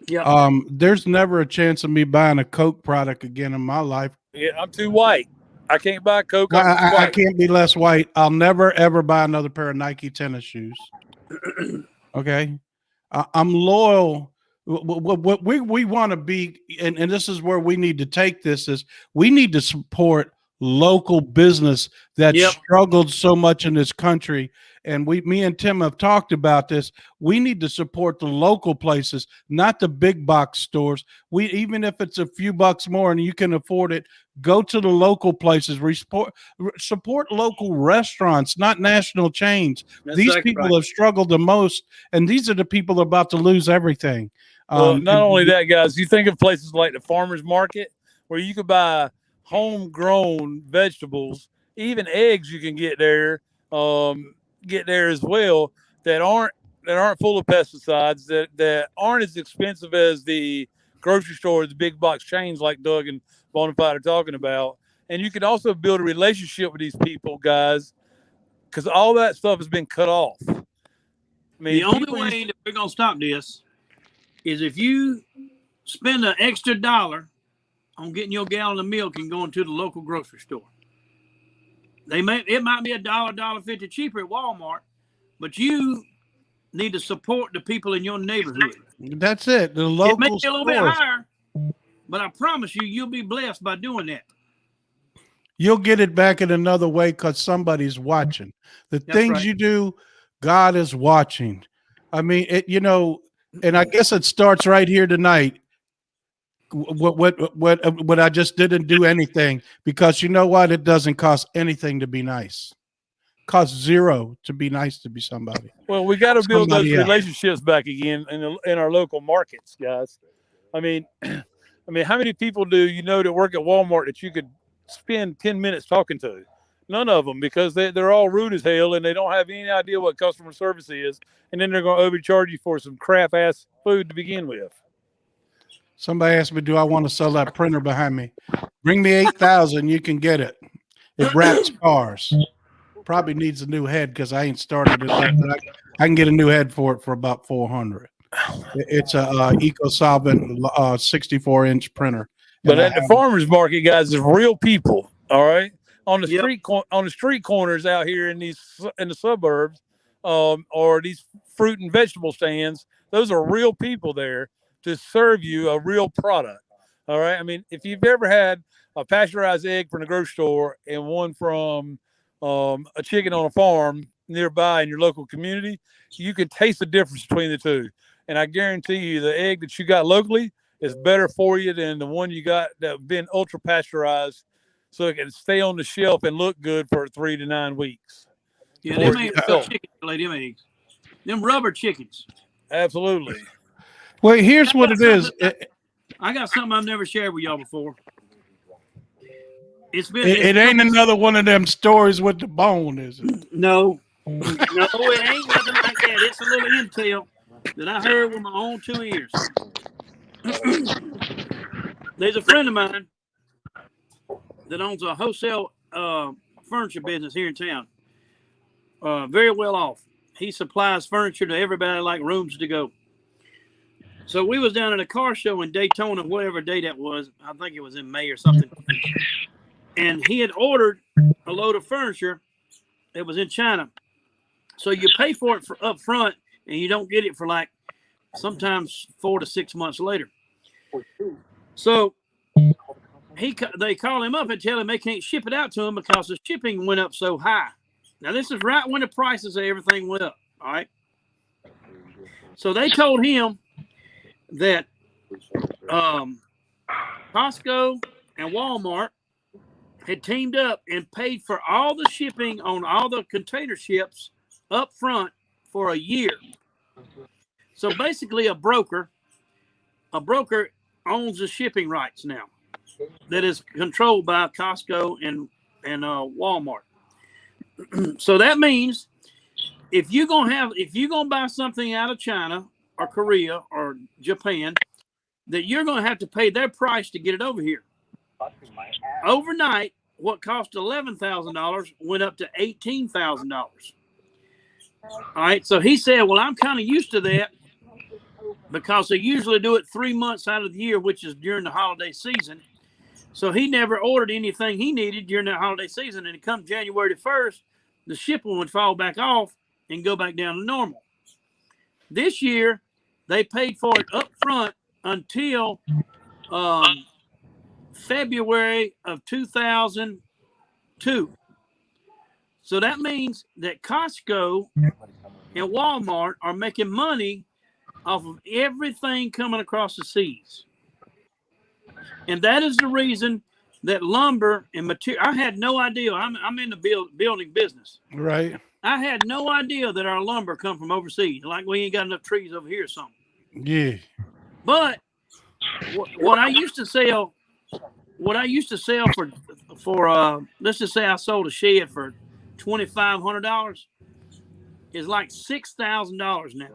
Yeah. There's never a chance of me buying a Coke product again in my life. Yeah, I'm too white. I can't buy Coke. I can't be less white. I'll never, ever buy another pair of Nike tennis shoes. Okay. I'm loyal. What we want to be, and this is where we need to take this, is we need to support local business that struggled so much in this country and me and Tim have talked about this. We need to support the local places, not the big box stores. Even if it's a few bucks more and you can afford it, go to the local places. Support local restaurants, not national chains. That's These exactly people right. have struggled the most, and these are the people about to lose everything. Well, not only that, guys, you think of places like the farmers market where you could buy homegrown vegetables, even eggs you can get there as well that aren't full of pesticides, that aren't as expensive as the grocery store, the big box chains like Doug and Bonafide are talking about. And you can also build a relationship with these people, guys, because all that stuff has been cut off. I mean, the only way that we're going to stop this is if you spend an extra $1 on getting your gallon of milk and going to the local grocery store. It might be $1, $1.50 cheaper at Walmart, but you need to support the people in your neighborhood. That's it. The local it may be a little bit stores. higher, but I promise you'll be blessed by doing that. You'll get it back in another way because somebody's watching. That's things right. You do, God is watching. I mean, and I guess it starts right here tonight. What I just didn't do anything, because you know what? It doesn't cost anything to be nice. It costs zero to be nice to be somebody. Well, we got to build those relationships back again in our local markets, guys. I mean, how many people do you know that work at Walmart that you could spend 10 minutes talking to? None of them, because they're all rude as hell and they don't have any idea what customer service is, and then they're going to overcharge you for some crap ass food to begin with. Somebody asked me, do I want to sell that printer behind me? Bring me 8,000, you can get it. It wraps cars. Probably needs a new head because I ain't started it. But I can get a new head for it for about $400. It's a EcoSolvent 64-inch printer. But at the farmers market, guys, there's real people. All right, on the street corners out here in the suburbs, or these fruit and vegetable stands. Those are real people there to serve you a real product. All right. I mean, if you've ever had a pasteurized egg from the grocery store and one from a chicken on a farm nearby in your local community, you can taste the difference between the two. And I guarantee you the egg that you got locally is better for you than the one you got that's been ultra pasteurized so it can stay on the shelf and look good for 3 to 9 weeks. Yeah, them ain't chickens, them eggs. Them rubber chickens. Absolutely. Well, here's what it is. I got something I've never shared with y'all before. It ain't another one of them stories with the bone, is it? No, it ain't nothing like that. It's a little intel that I heard with my own 2 ears. There's a friend of mine that owns a wholesale furniture business here in town. Very well off. He supplies furniture to everybody like rooms to go. So we was down at a car show in Daytona, whatever day that was. I think it was in May or something. And he had ordered a load of furniture that was in China. So you pay for it up front, and you don't get it for like sometimes 4 to 6 months later. So they call him up and tell him they can't ship it out to him because the shipping went up so high. Now, this is right when the prices of everything went up, all right? So they told him that Costco and Walmart had teamed up and paid for all the shipping on all the container ships up front for a year. So basically a broker owns the shipping rights now that is controlled by Costco and Walmart. So that means if you're gonna buy something out of China or Korea or Japan, that you're gonna have to pay their price to get it over here. Overnight, what cost $11,000 went up to $18,000. All right, so he said, well, I'm kind of used to that because they usually do it 3 months out of the year, which is during the holiday season. So he never ordered anything he needed during that holiday season. And it come January 1st, the shipping would fall back off and go back down to normal. This year, they paid for it up front until February of 2002. So that means that Costco and Walmart are making money off of everything coming across the seas. And that is the reason that lumber and material, I had no idea. I'm in the building business. Right. I had no idea that our lumber come from overseas. Like we ain't got enough trees over here or something. Yeah. But what I used to sell for let's just say I sold a shed for $2,500 is like $6,000 now.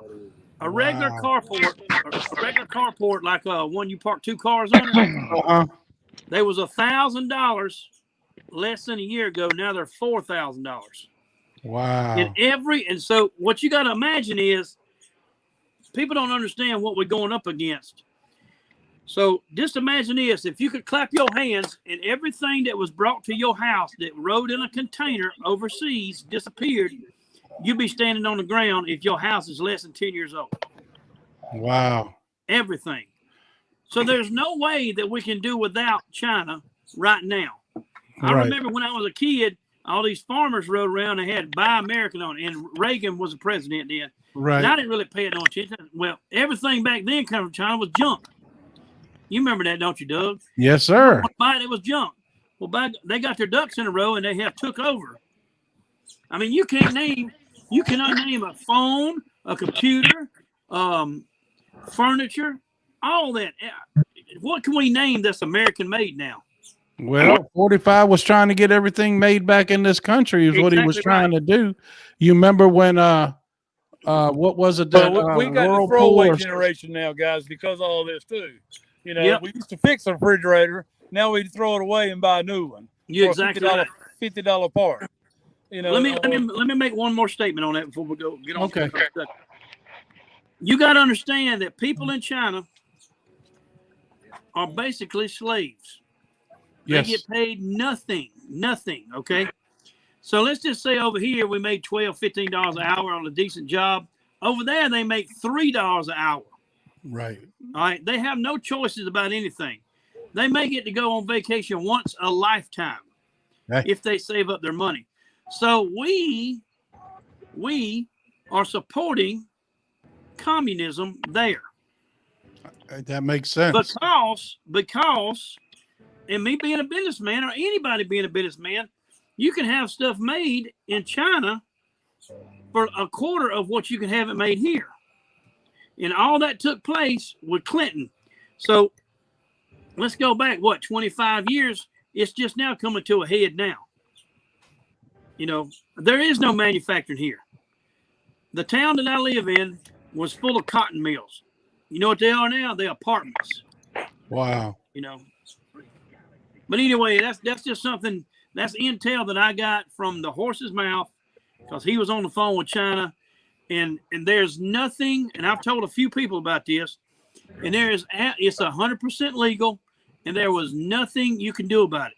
A regular carport, like one you park 2 cars on, there was $1,000 less than a year ago. Now they're $4,000. Wow. And so what you got to imagine is people don't understand what we're going up against. So just imagine this: if you could clap your hands and everything that was brought to your house that rode in a container overseas disappeared, you'd be standing on the ground if your house is less than 10 years old. Wow. Everything. So there's no way that we can do without China right now. I remember when I was a kid, all these farmers rode around and had Buy American on it, and Reagan was the president then. Right. And I didn't really pay it no attention. Well, everything back then coming from China was junk. You remember that, don't you, Doug? Yes, sir. It was junk. Well, they got their ducks in a row and they have took over. I mean, you cannot name a phone, a computer, furniture, all that. What can we name that's American made now? Well, 45 was trying to get everything made back in this country is what he was trying to do. You remember when what was it that we got the throwaway generation now, guys, because of all this too. You know, we used to fix a refrigerator. Now we throw it away and buy a new one. You're exactly right. $50 part. You know. Let me make one more statement on that before we get on. Okay. You got to understand that people in China are basically slaves. Yes. They get paid nothing. Okay. So let's just say over here we made $12, $15 an hour on a decent job. Over there they make $3 an hour. Right. All right. They have no choices about anything. They may get to go on vacation once a lifetime if they save up their money. So we are supporting communism there. That makes sense. Because and me being a businessman or anybody being a businessman, you can have stuff made in China for a quarter of what you can have it made here. And all that took place with Clinton. So let's go back, 25 years? It's just now coming to a head now. You know, there is no manufacturing here. The town that I live in was full of cotton mills. You know what they are now? They're apartments. Wow. You know. But anyway, that's just something, that's intel that I got from the horse's mouth because he was on the phone with China. And there's nothing, and I've told a few people about this, and it's 100% legal, and there was nothing you can do about it.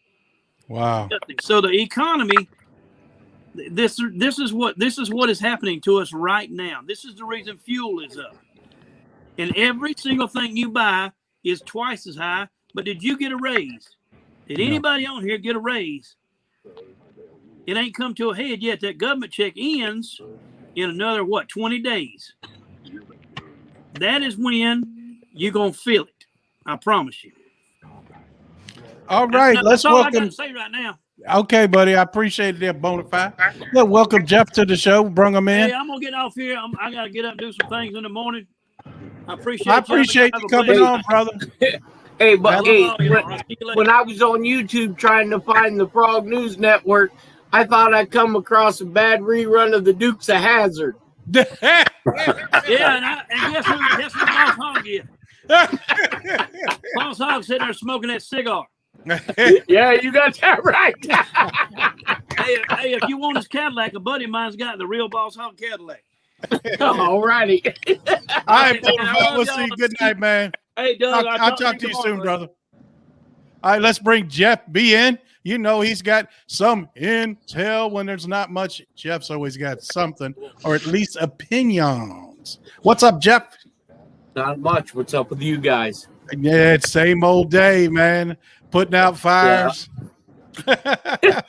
Wow. Nothing. So the economy, this is what is happening to us right now. This is the reason fuel is up. And every single thing you buy is twice as high. But did you get a raise? Did anybody on here get a raise? It ain't come to a head yet. That government check ends in another 20 days. That is when you're gonna feel it. I promise you. All right, let's welcome. welcome. I gotta say right now. Okay, buddy, I appreciate it. Bonafide. Well, welcome Jeff to the show. Bring him in. Hey, I'm gonna get off here. I gotta get up and do some things in the morning. I appreciate you coming on, brother. Hey, but when I was on YouTube trying to find the Frog News Network, I thought I'd come across a bad rerun of the Dukes of Hazzard. Yeah, and guess who Boss Hog is? Boss Hog sitting there smoking that cigar. Yeah, you got that right. hey, if you want his Cadillac, a buddy of mine's got the real Boss Hog Cadillac. All righty. All right, we'll see you. Good night, man. Hey, Doug, I'll talk to you soon, brother. All right, let's bring Jeff B in. You know he's got some intel when there's not much. Jeff's always got something, or at least opinions. What's up, Jeff? Not much. What's up with you guys? Yeah, it's same old day, man. Putting out fires. Yeah.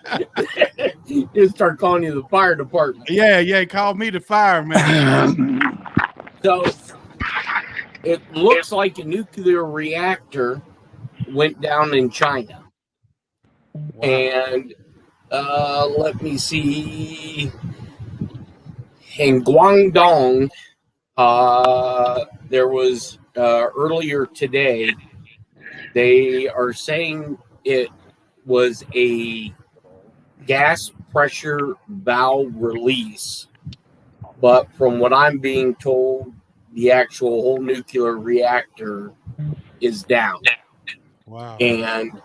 He'll start calling you the fire department. Yeah, call me the fireman. So it looks like a nuclear reactor went down in China. Wow. And let me see. In Guangdong, there was earlier today, they are saying it was a gas pressure valve release. But from what I'm being told, the actual whole nuclear reactor is down. Wow. And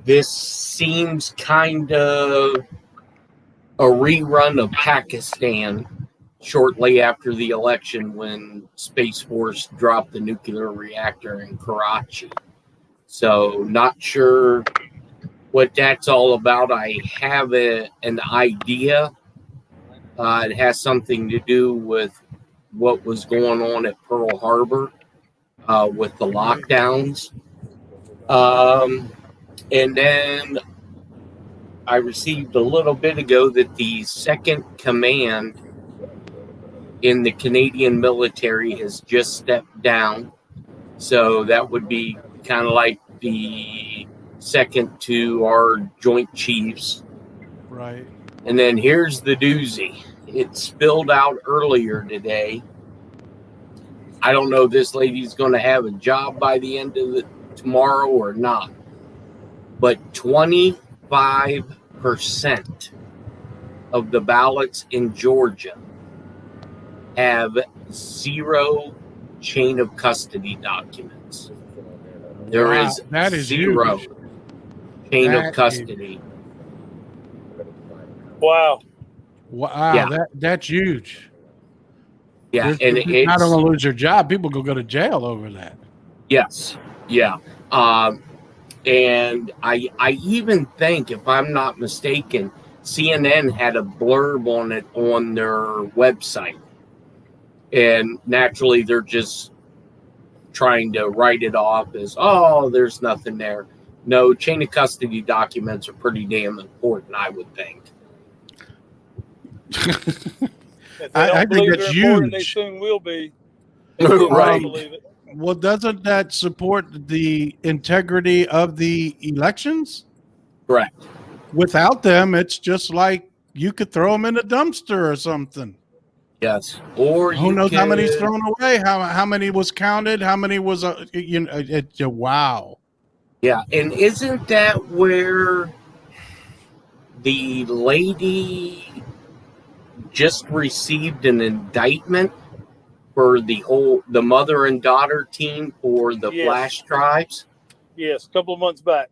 this seems kind of a rerun of Pakistan shortly after the election when Space Force dropped the nuclear reactor in Karachi. So not sure what that's all about. I have an idea. It has something to do with what was going on at Pearl Harbor with the lockdowns. And then I received a little bit ago that the second command in the Canadian military has just stepped down. So that would be kind of like the second to our Joint Chiefs. Right. And then here's the doozy. It spilled out earlier today. I don't know if this lady's going to have a job by the end of tomorrow or not. But 25% of the ballots in Georgia have zero chain of custody documents. There is that is zero huge. chain of custody. Wow. Wow, Yeah. that's huge. Yeah, There's and people not it's going to lose their job. People go to jail over that. yes, yeah. And I even think, if I'm not mistaken, CNN had a blurb on it on their website. And naturally, they're just trying to write it off as, oh, there's nothing there. No, chain of custody documents are pretty damn important, I would think. If they don't I think believe that's they're important, they huge. soon will be. Right. Believe it. Well, doesn't that support the integrity of the elections? Correct. Without them, it's just like you could throw them in a dumpster or something. Yes. Or Who you knows how many's can, thrown away? How many was counted? How many was wow? yeah. And isn't that where the lady just received an indictment for the mother and daughter team for the Yes. flash drives? Yes, a couple of months back.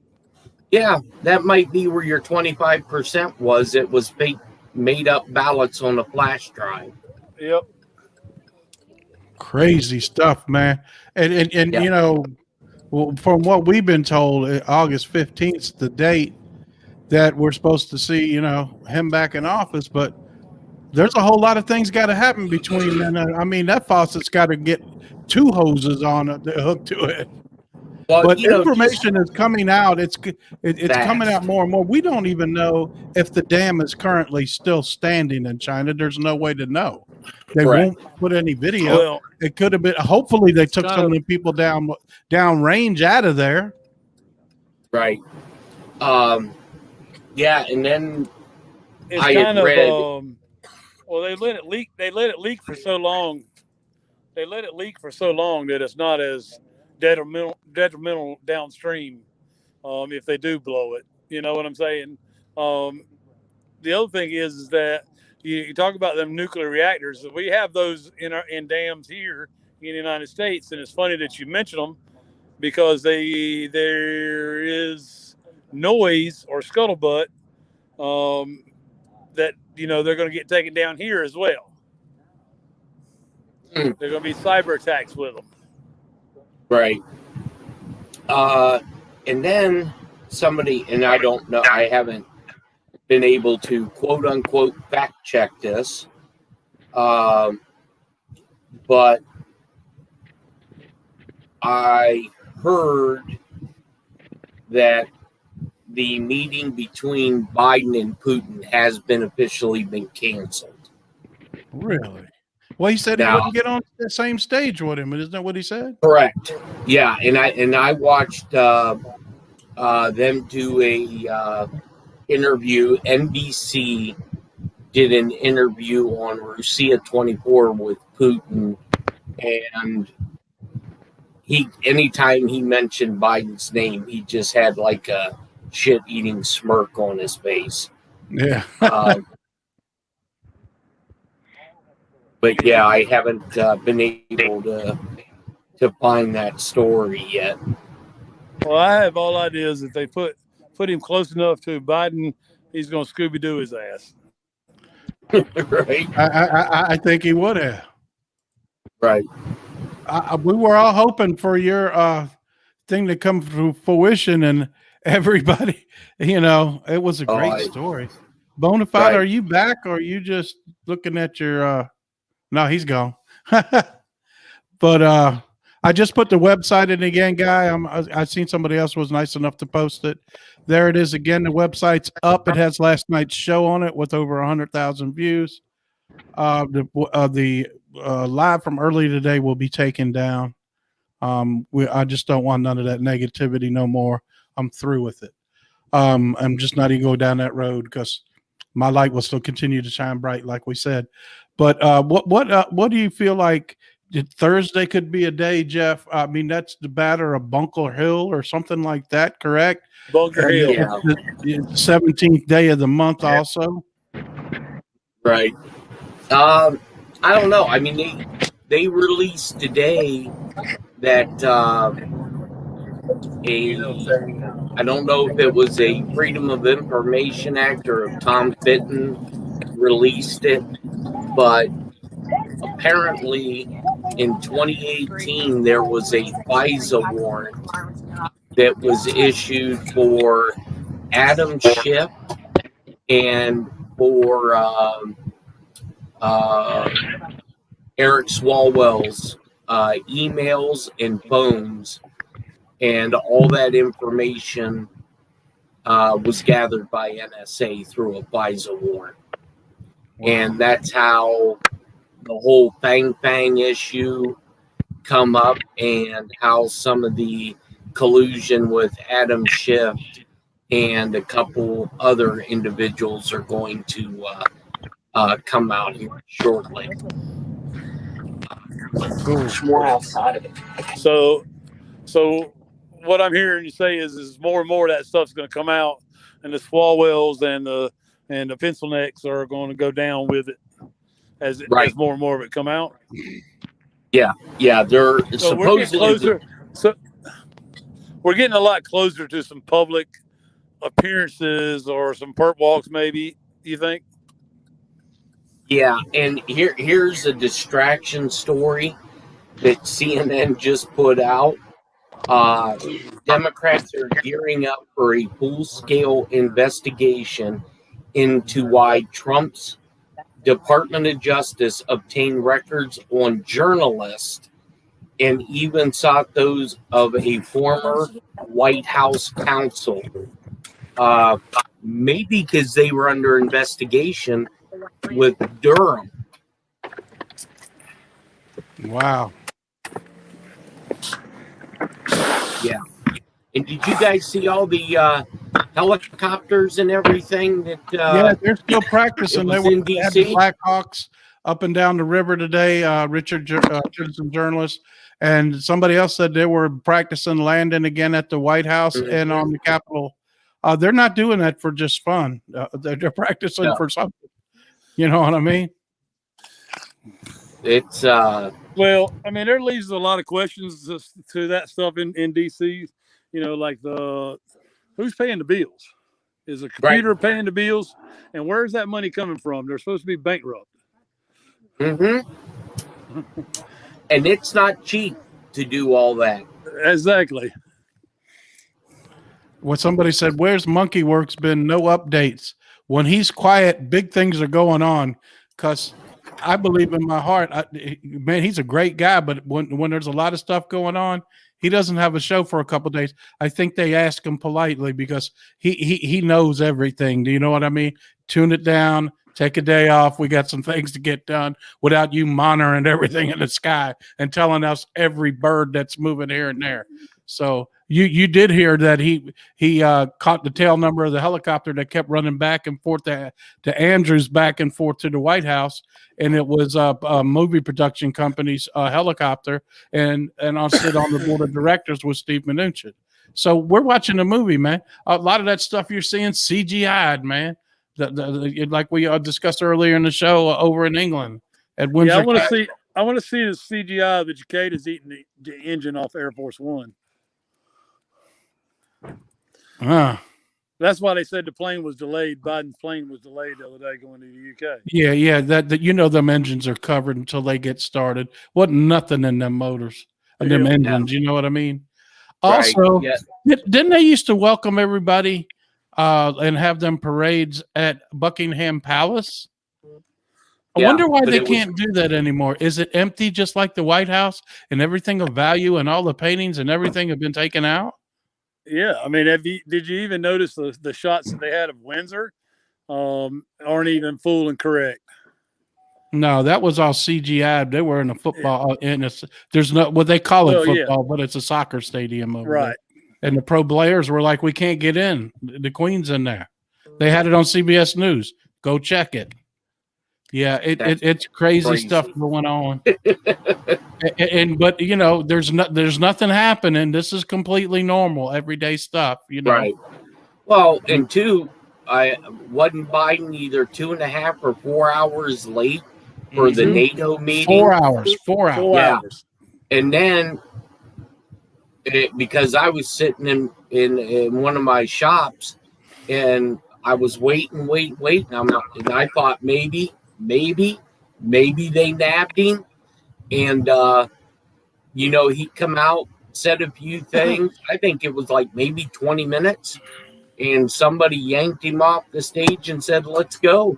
Yeah, that might be where your 25% was. It was fake, made up ballots on a flash drive. Yep. Crazy stuff, man. And Yeah. you know, from what we've been told, August 15th, the date that we're supposed to see, him back in office, but there's a whole lot of things got to happen between then. I mean, that faucet's got to get two hoses on it, hooked to it. Well, But information is coming out. It's coming out Fast. more and more. We don't even know if the dam is currently still standing in China. There's no way to know. They Correct. won't put any video. Well, It could have been. Hopefully, they took some of the people down range out of there. Right. Yeah, and then it's I kind had read. of well, they let it leak. They let it leak for so long. They let it leak for so long that it's not as detrimental downstream if they do blow it. You know what I'm saying? The other thing is that you talk about them nuclear reactors. We have those in dams here in the United States, and it's funny that you mention them because there is noise or scuttlebutt that they're going to get taken down here as well. They're going to be cyber attacks with them. Right. And then somebody, and I don't know, I haven't been able to quote unquote fact check this, but I heard that the meeting between Biden and Putin has been officially been canceled. Really? Well, he said he wouldn't get on the same stage with him. Isn't that what he said? Correct. Yeah, and I watched them do a interview. NBC did an interview on Russia 24 with Putin, and anytime he mentioned Biden's name, he just had like a shit-eating smirk on his face. Yeah. But yeah, I haven't been able to find that story yet. Well, I have all ideas if they put him close enough to Biden, he's going to Scooby-Doo his ass. Right. I think he would have. Right. We were all hoping for your thing to come to fruition, and everybody, it was a great story. Bonafide, right. Are you back, or are you just looking at your no, he's gone. But I just put the website in again, Guy. I seen somebody else was nice enough to post it. There it is again. The website's up. It has last night's show on it with over 100,000 views. The live from early today will be taken down. I just don't want none of that negativity no more. I'm through with it. I'm just not even going down that road because my light will still continue to shine bright, like we said. But what do you feel like Thursday could be a day, Jeff? I mean, that's the batter of Bunker Hill or something like that, correct? Bunker Hill. Yeah. The 17th day of the month also. Right. I don't know. I mean, they released today that I don't know if it was a Freedom of Information Act or if Tom Fitton released it, but apparently in 2018 there was a FISA warrant that was issued for Adam Schiff and for Eric Swalwell's emails and phones, and all that information was gathered by NSA through a FISA warrant. And that's how the whole Fang issue come up, and how some of the collusion with Adam Schiff and a couple other individuals are going to come out here shortly. More outside of it. So what I'm hearing you say is more and more of that stuff's going to come out, and the Swalwells and the pencil necks are going to go down with it as more and more of it come out. Yeah, they're supposedly we're getting a lot closer to some public appearances or some perp walks, maybe. You think? Yeah, and here's a distraction story that CNN just put out. Democrats are gearing up for a full-scale investigation into why Trump's Department of Justice obtained records on journalists and even sought those of a former White House counsel. Maybe because they were under investigation with Durham. Wow. Yeah. And did you guys see all the helicopters and everything that yeah, they're still practicing. They were in DC? the Blackhawks up and down the river today. Richard, citizen journalist, and somebody else said they were practicing landing again at the White House and on the Capitol. They're not doing that for just fun. They're practicing for something. You know what I mean? It's well, I mean, there leaves a lot of questions to that stuff in DC. You know, like who's paying the bills? Is the computer paying the bills? And where's that money coming from? They're supposed to be bankrupt. Mm-hmm. And it's not cheap to do all that. Exactly. What somebody said, where's Monkey Works been? No updates. When he's quiet, big things are going on, because I believe in my heart, man, he's a great guy, but when there's a lot of stuff going on, he doesn't have a show for a couple of days. I think they ask him politely because he knows everything. Do you know what I mean? Tune it down. Take a day off. We got some things to get done without you monitoring everything in the sky and telling us every bird that's moving here and there. So you did hear that he caught the tail number of the helicopter that kept running back and forth to Andrews, back and forth to the White House, and it was a movie production company's helicopter, and I'll sit on the board of directors with Steve Mnuchin. So we're watching a movie, man. A lot of that stuff you're seeing CGI'd, man. Like we discussed earlier in the show over in England at Windsor. Yeah, I want to see the CGI that Jakeda's eating the engine off Air Force One. That's why they said the plane was delayed. Biden's plane was delayed the other day going to the UK. Yeah. That you know, them engines are covered until they get started. Wasn't nothing in them motors and them engines. You know what I mean? Right. Also, Yeah. didn't they used to welcome everybody and have them parades at Buckingham Palace? I wonder why they can't do that anymore. Is it empty just like the White House, and everything of value and all the paintings and everything have been taken out? Yeah, I mean, did you even notice the shots that they had of Windsor aren't even full and correct? No, that was all CGI. They were in a football. There's no what they call it football, but it's a soccer stadium over there. And the pro players were like, "We can't get in. The Queen's in there." They had it on CBS News. Go check it. Yeah, it's crazy stuff going on. But you know, there's nothing happening. This is completely normal, everyday stuff. You know, right? Well, and two, I wasn't Biden either 2.5 or 4 hours late for the NATO meeting. 4 hours. 4 hours. And then because I was sitting in one of my shops, and I was waiting. And I thought maybe they nabbed him, and you know, he'd come out, said a few things. I think it was like maybe 20 minutes, and somebody yanked him off the stage and said, "Let's go."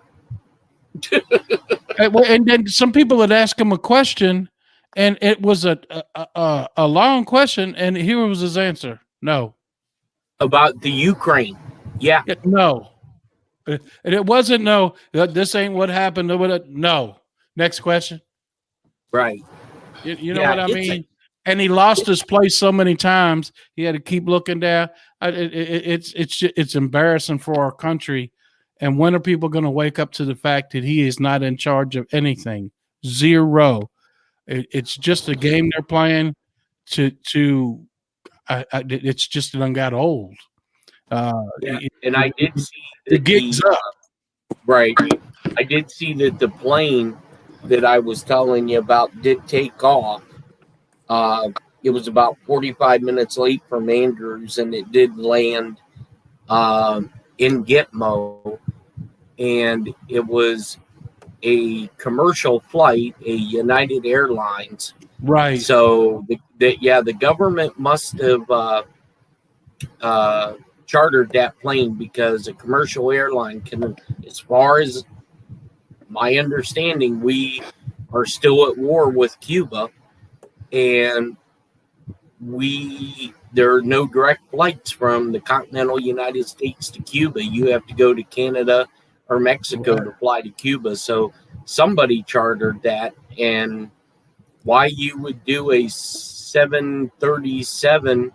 And then some people had asked him a question, and it was a long question, and here was his answer: no. About the Ukraine. Yeah. No. And it wasn't no. This ain't what happened. No. Next question. Right. You know what I mean? And he lost his place so many times. He had to keep looking down. It's embarrassing for our country. And when are people going to wake up to the fact that he is not in charge of anything? Zero. It's just a game they're playing. It's just it done got old. And I did see the gig's up. Right. I did see that the plane that I was telling you about did take off. It was about 45 minutes late from Andrews, and it did land in Gitmo, and it was a commercial flight, a United Airlines. Right. So the government must have chartered that plane, because a commercial airline can, as far as my understanding, we are still at war with Cuba, and there are no direct flights from the continental United States to Cuba. You have to go to Canada or Mexico to fly to Cuba. So somebody chartered that, and why you would do a 737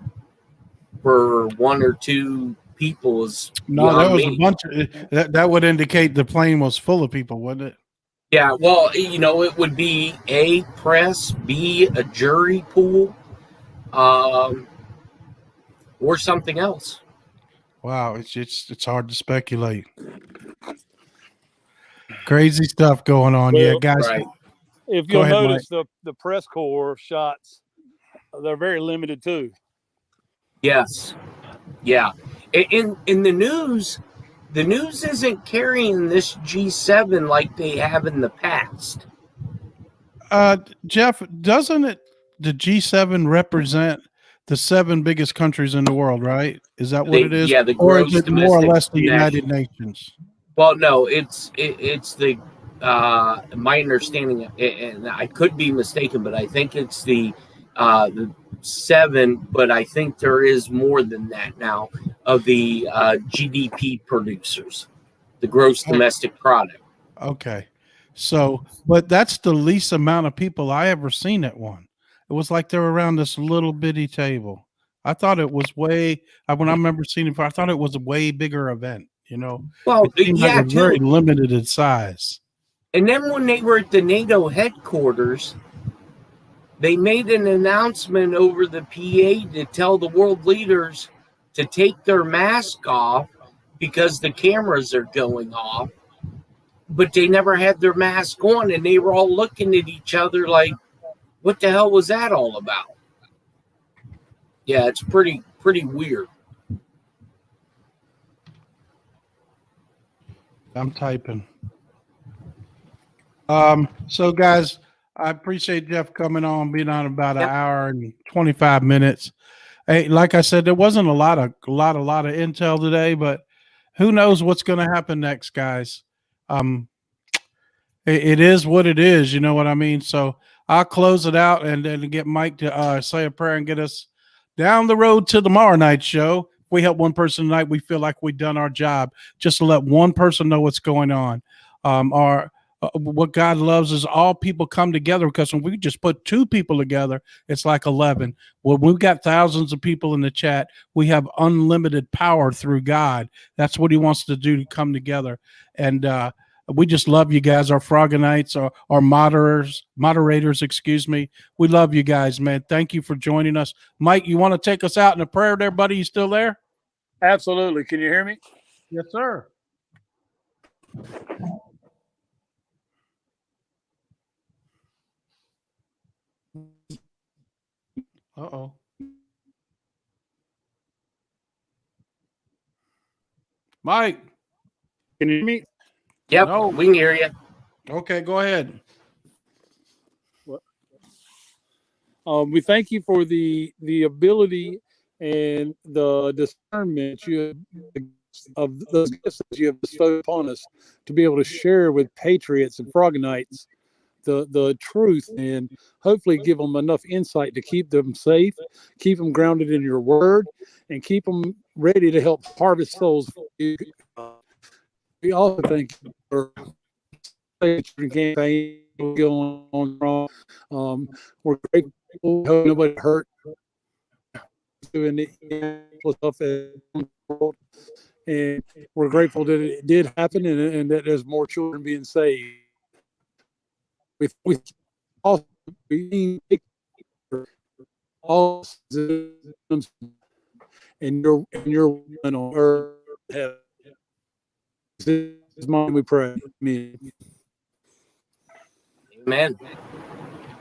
for one or two people is that was a bunch of that would indicate the plane was full of people, wouldn't it? Yeah, well, you know, it would be A, press, B, a jury pool, or something else. Wow, it's hard to speculate. Crazy stuff going on. Well, yeah, guys. Right. If you'll notice, the press corps shots, they're very limited too. Yes. Yeah. In the news isn't carrying this G7 like they have in the past. Jeff, doesn't the G7 represent the 7 biggest countries in the world, right? Is that what it is? Yeah, or is it more or less the United Nations? Well, no, it's the my understanding, and I could be mistaken, but I think it's the 7, but I think there is more than that now of the GDP producers, the gross domestic product. Okay. So, but that's the least amount of people I ever seen at one. It was like they were around this little bitty table. I thought it was when I remember seeing it, I thought it was a way bigger event, you know. Well, it seemed like yeah, it was very limited in size. And then when they were at the NATO headquarters, they made an announcement over the PA to tell the world leaders to take their mask off because the cameras are going off. But they never had their mask on, and they were all looking at each other like, what the hell was that all about? Yeah, it's pretty weird. I'm typing. So guys, I appreciate Jeff coming on, being on about an hour and 25 minutes. Hey, like I said, there wasn't a lot of intel today, but who knows what's going to happen next, guys. It is what it is, you know what I mean? So I'll close it out and then get Mike to say a prayer and get us down the road to tomorrow night's show. If we help one person tonight, we feel like we've done our job, just to let one person know what's going on. What God loves is all people come together, because when we just put 2 people together, it's like 11. Well, we've got thousands of people in the chat. We have unlimited power through God. That's what he wants to do, to come together. And we just love you guys, our Frogonites, our moderators, excuse me. We love you guys, man. Thank you for joining us. Mike, you want to take us out in a prayer there, buddy? You still there? Absolutely. Can you hear me? Yes, sir. Uh-oh. Mike. Can you hear me? Yep, No. we can hear you. Okay, go ahead. We thank you for the ability and the discernment of those gifts that you have bestowed upon us to be able to share with patriots and Frogonites the truth, and hopefully give them enough insight to keep them safe, keep them grounded in your word, and keep them ready to help harvest souls for you. We also thank you for the campaign going on wrong. We're grateful. Hope nobody hurt doing the stuff in the world, and we're grateful that it did happen, and that there's more children being saved. We also all systems and your on earth have. This is mine, we pray. Amen.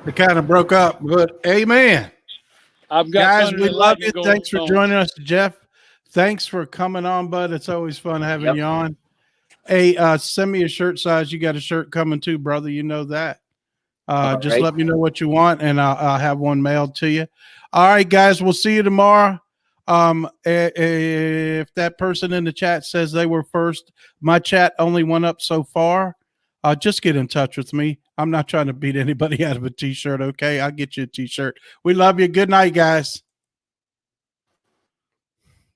It kind of broke up, but amen. I've got guys, we love you. Thanks for joining us, Jeff. Thanks for coming on, bud. It's always fun having you on. Hey, send me a shirt size. You got a shirt coming too, brother. You know that. Just let me know what you want, and I'll have one mailed to you. All right, guys, we'll see you tomorrow. If that person in the chat says they were first, my chat only went up so far. Just get in touch with me. I'm not trying to beat anybody out of a t-shirt, okay? I'll get you a t-shirt. We love you. Good night, guys.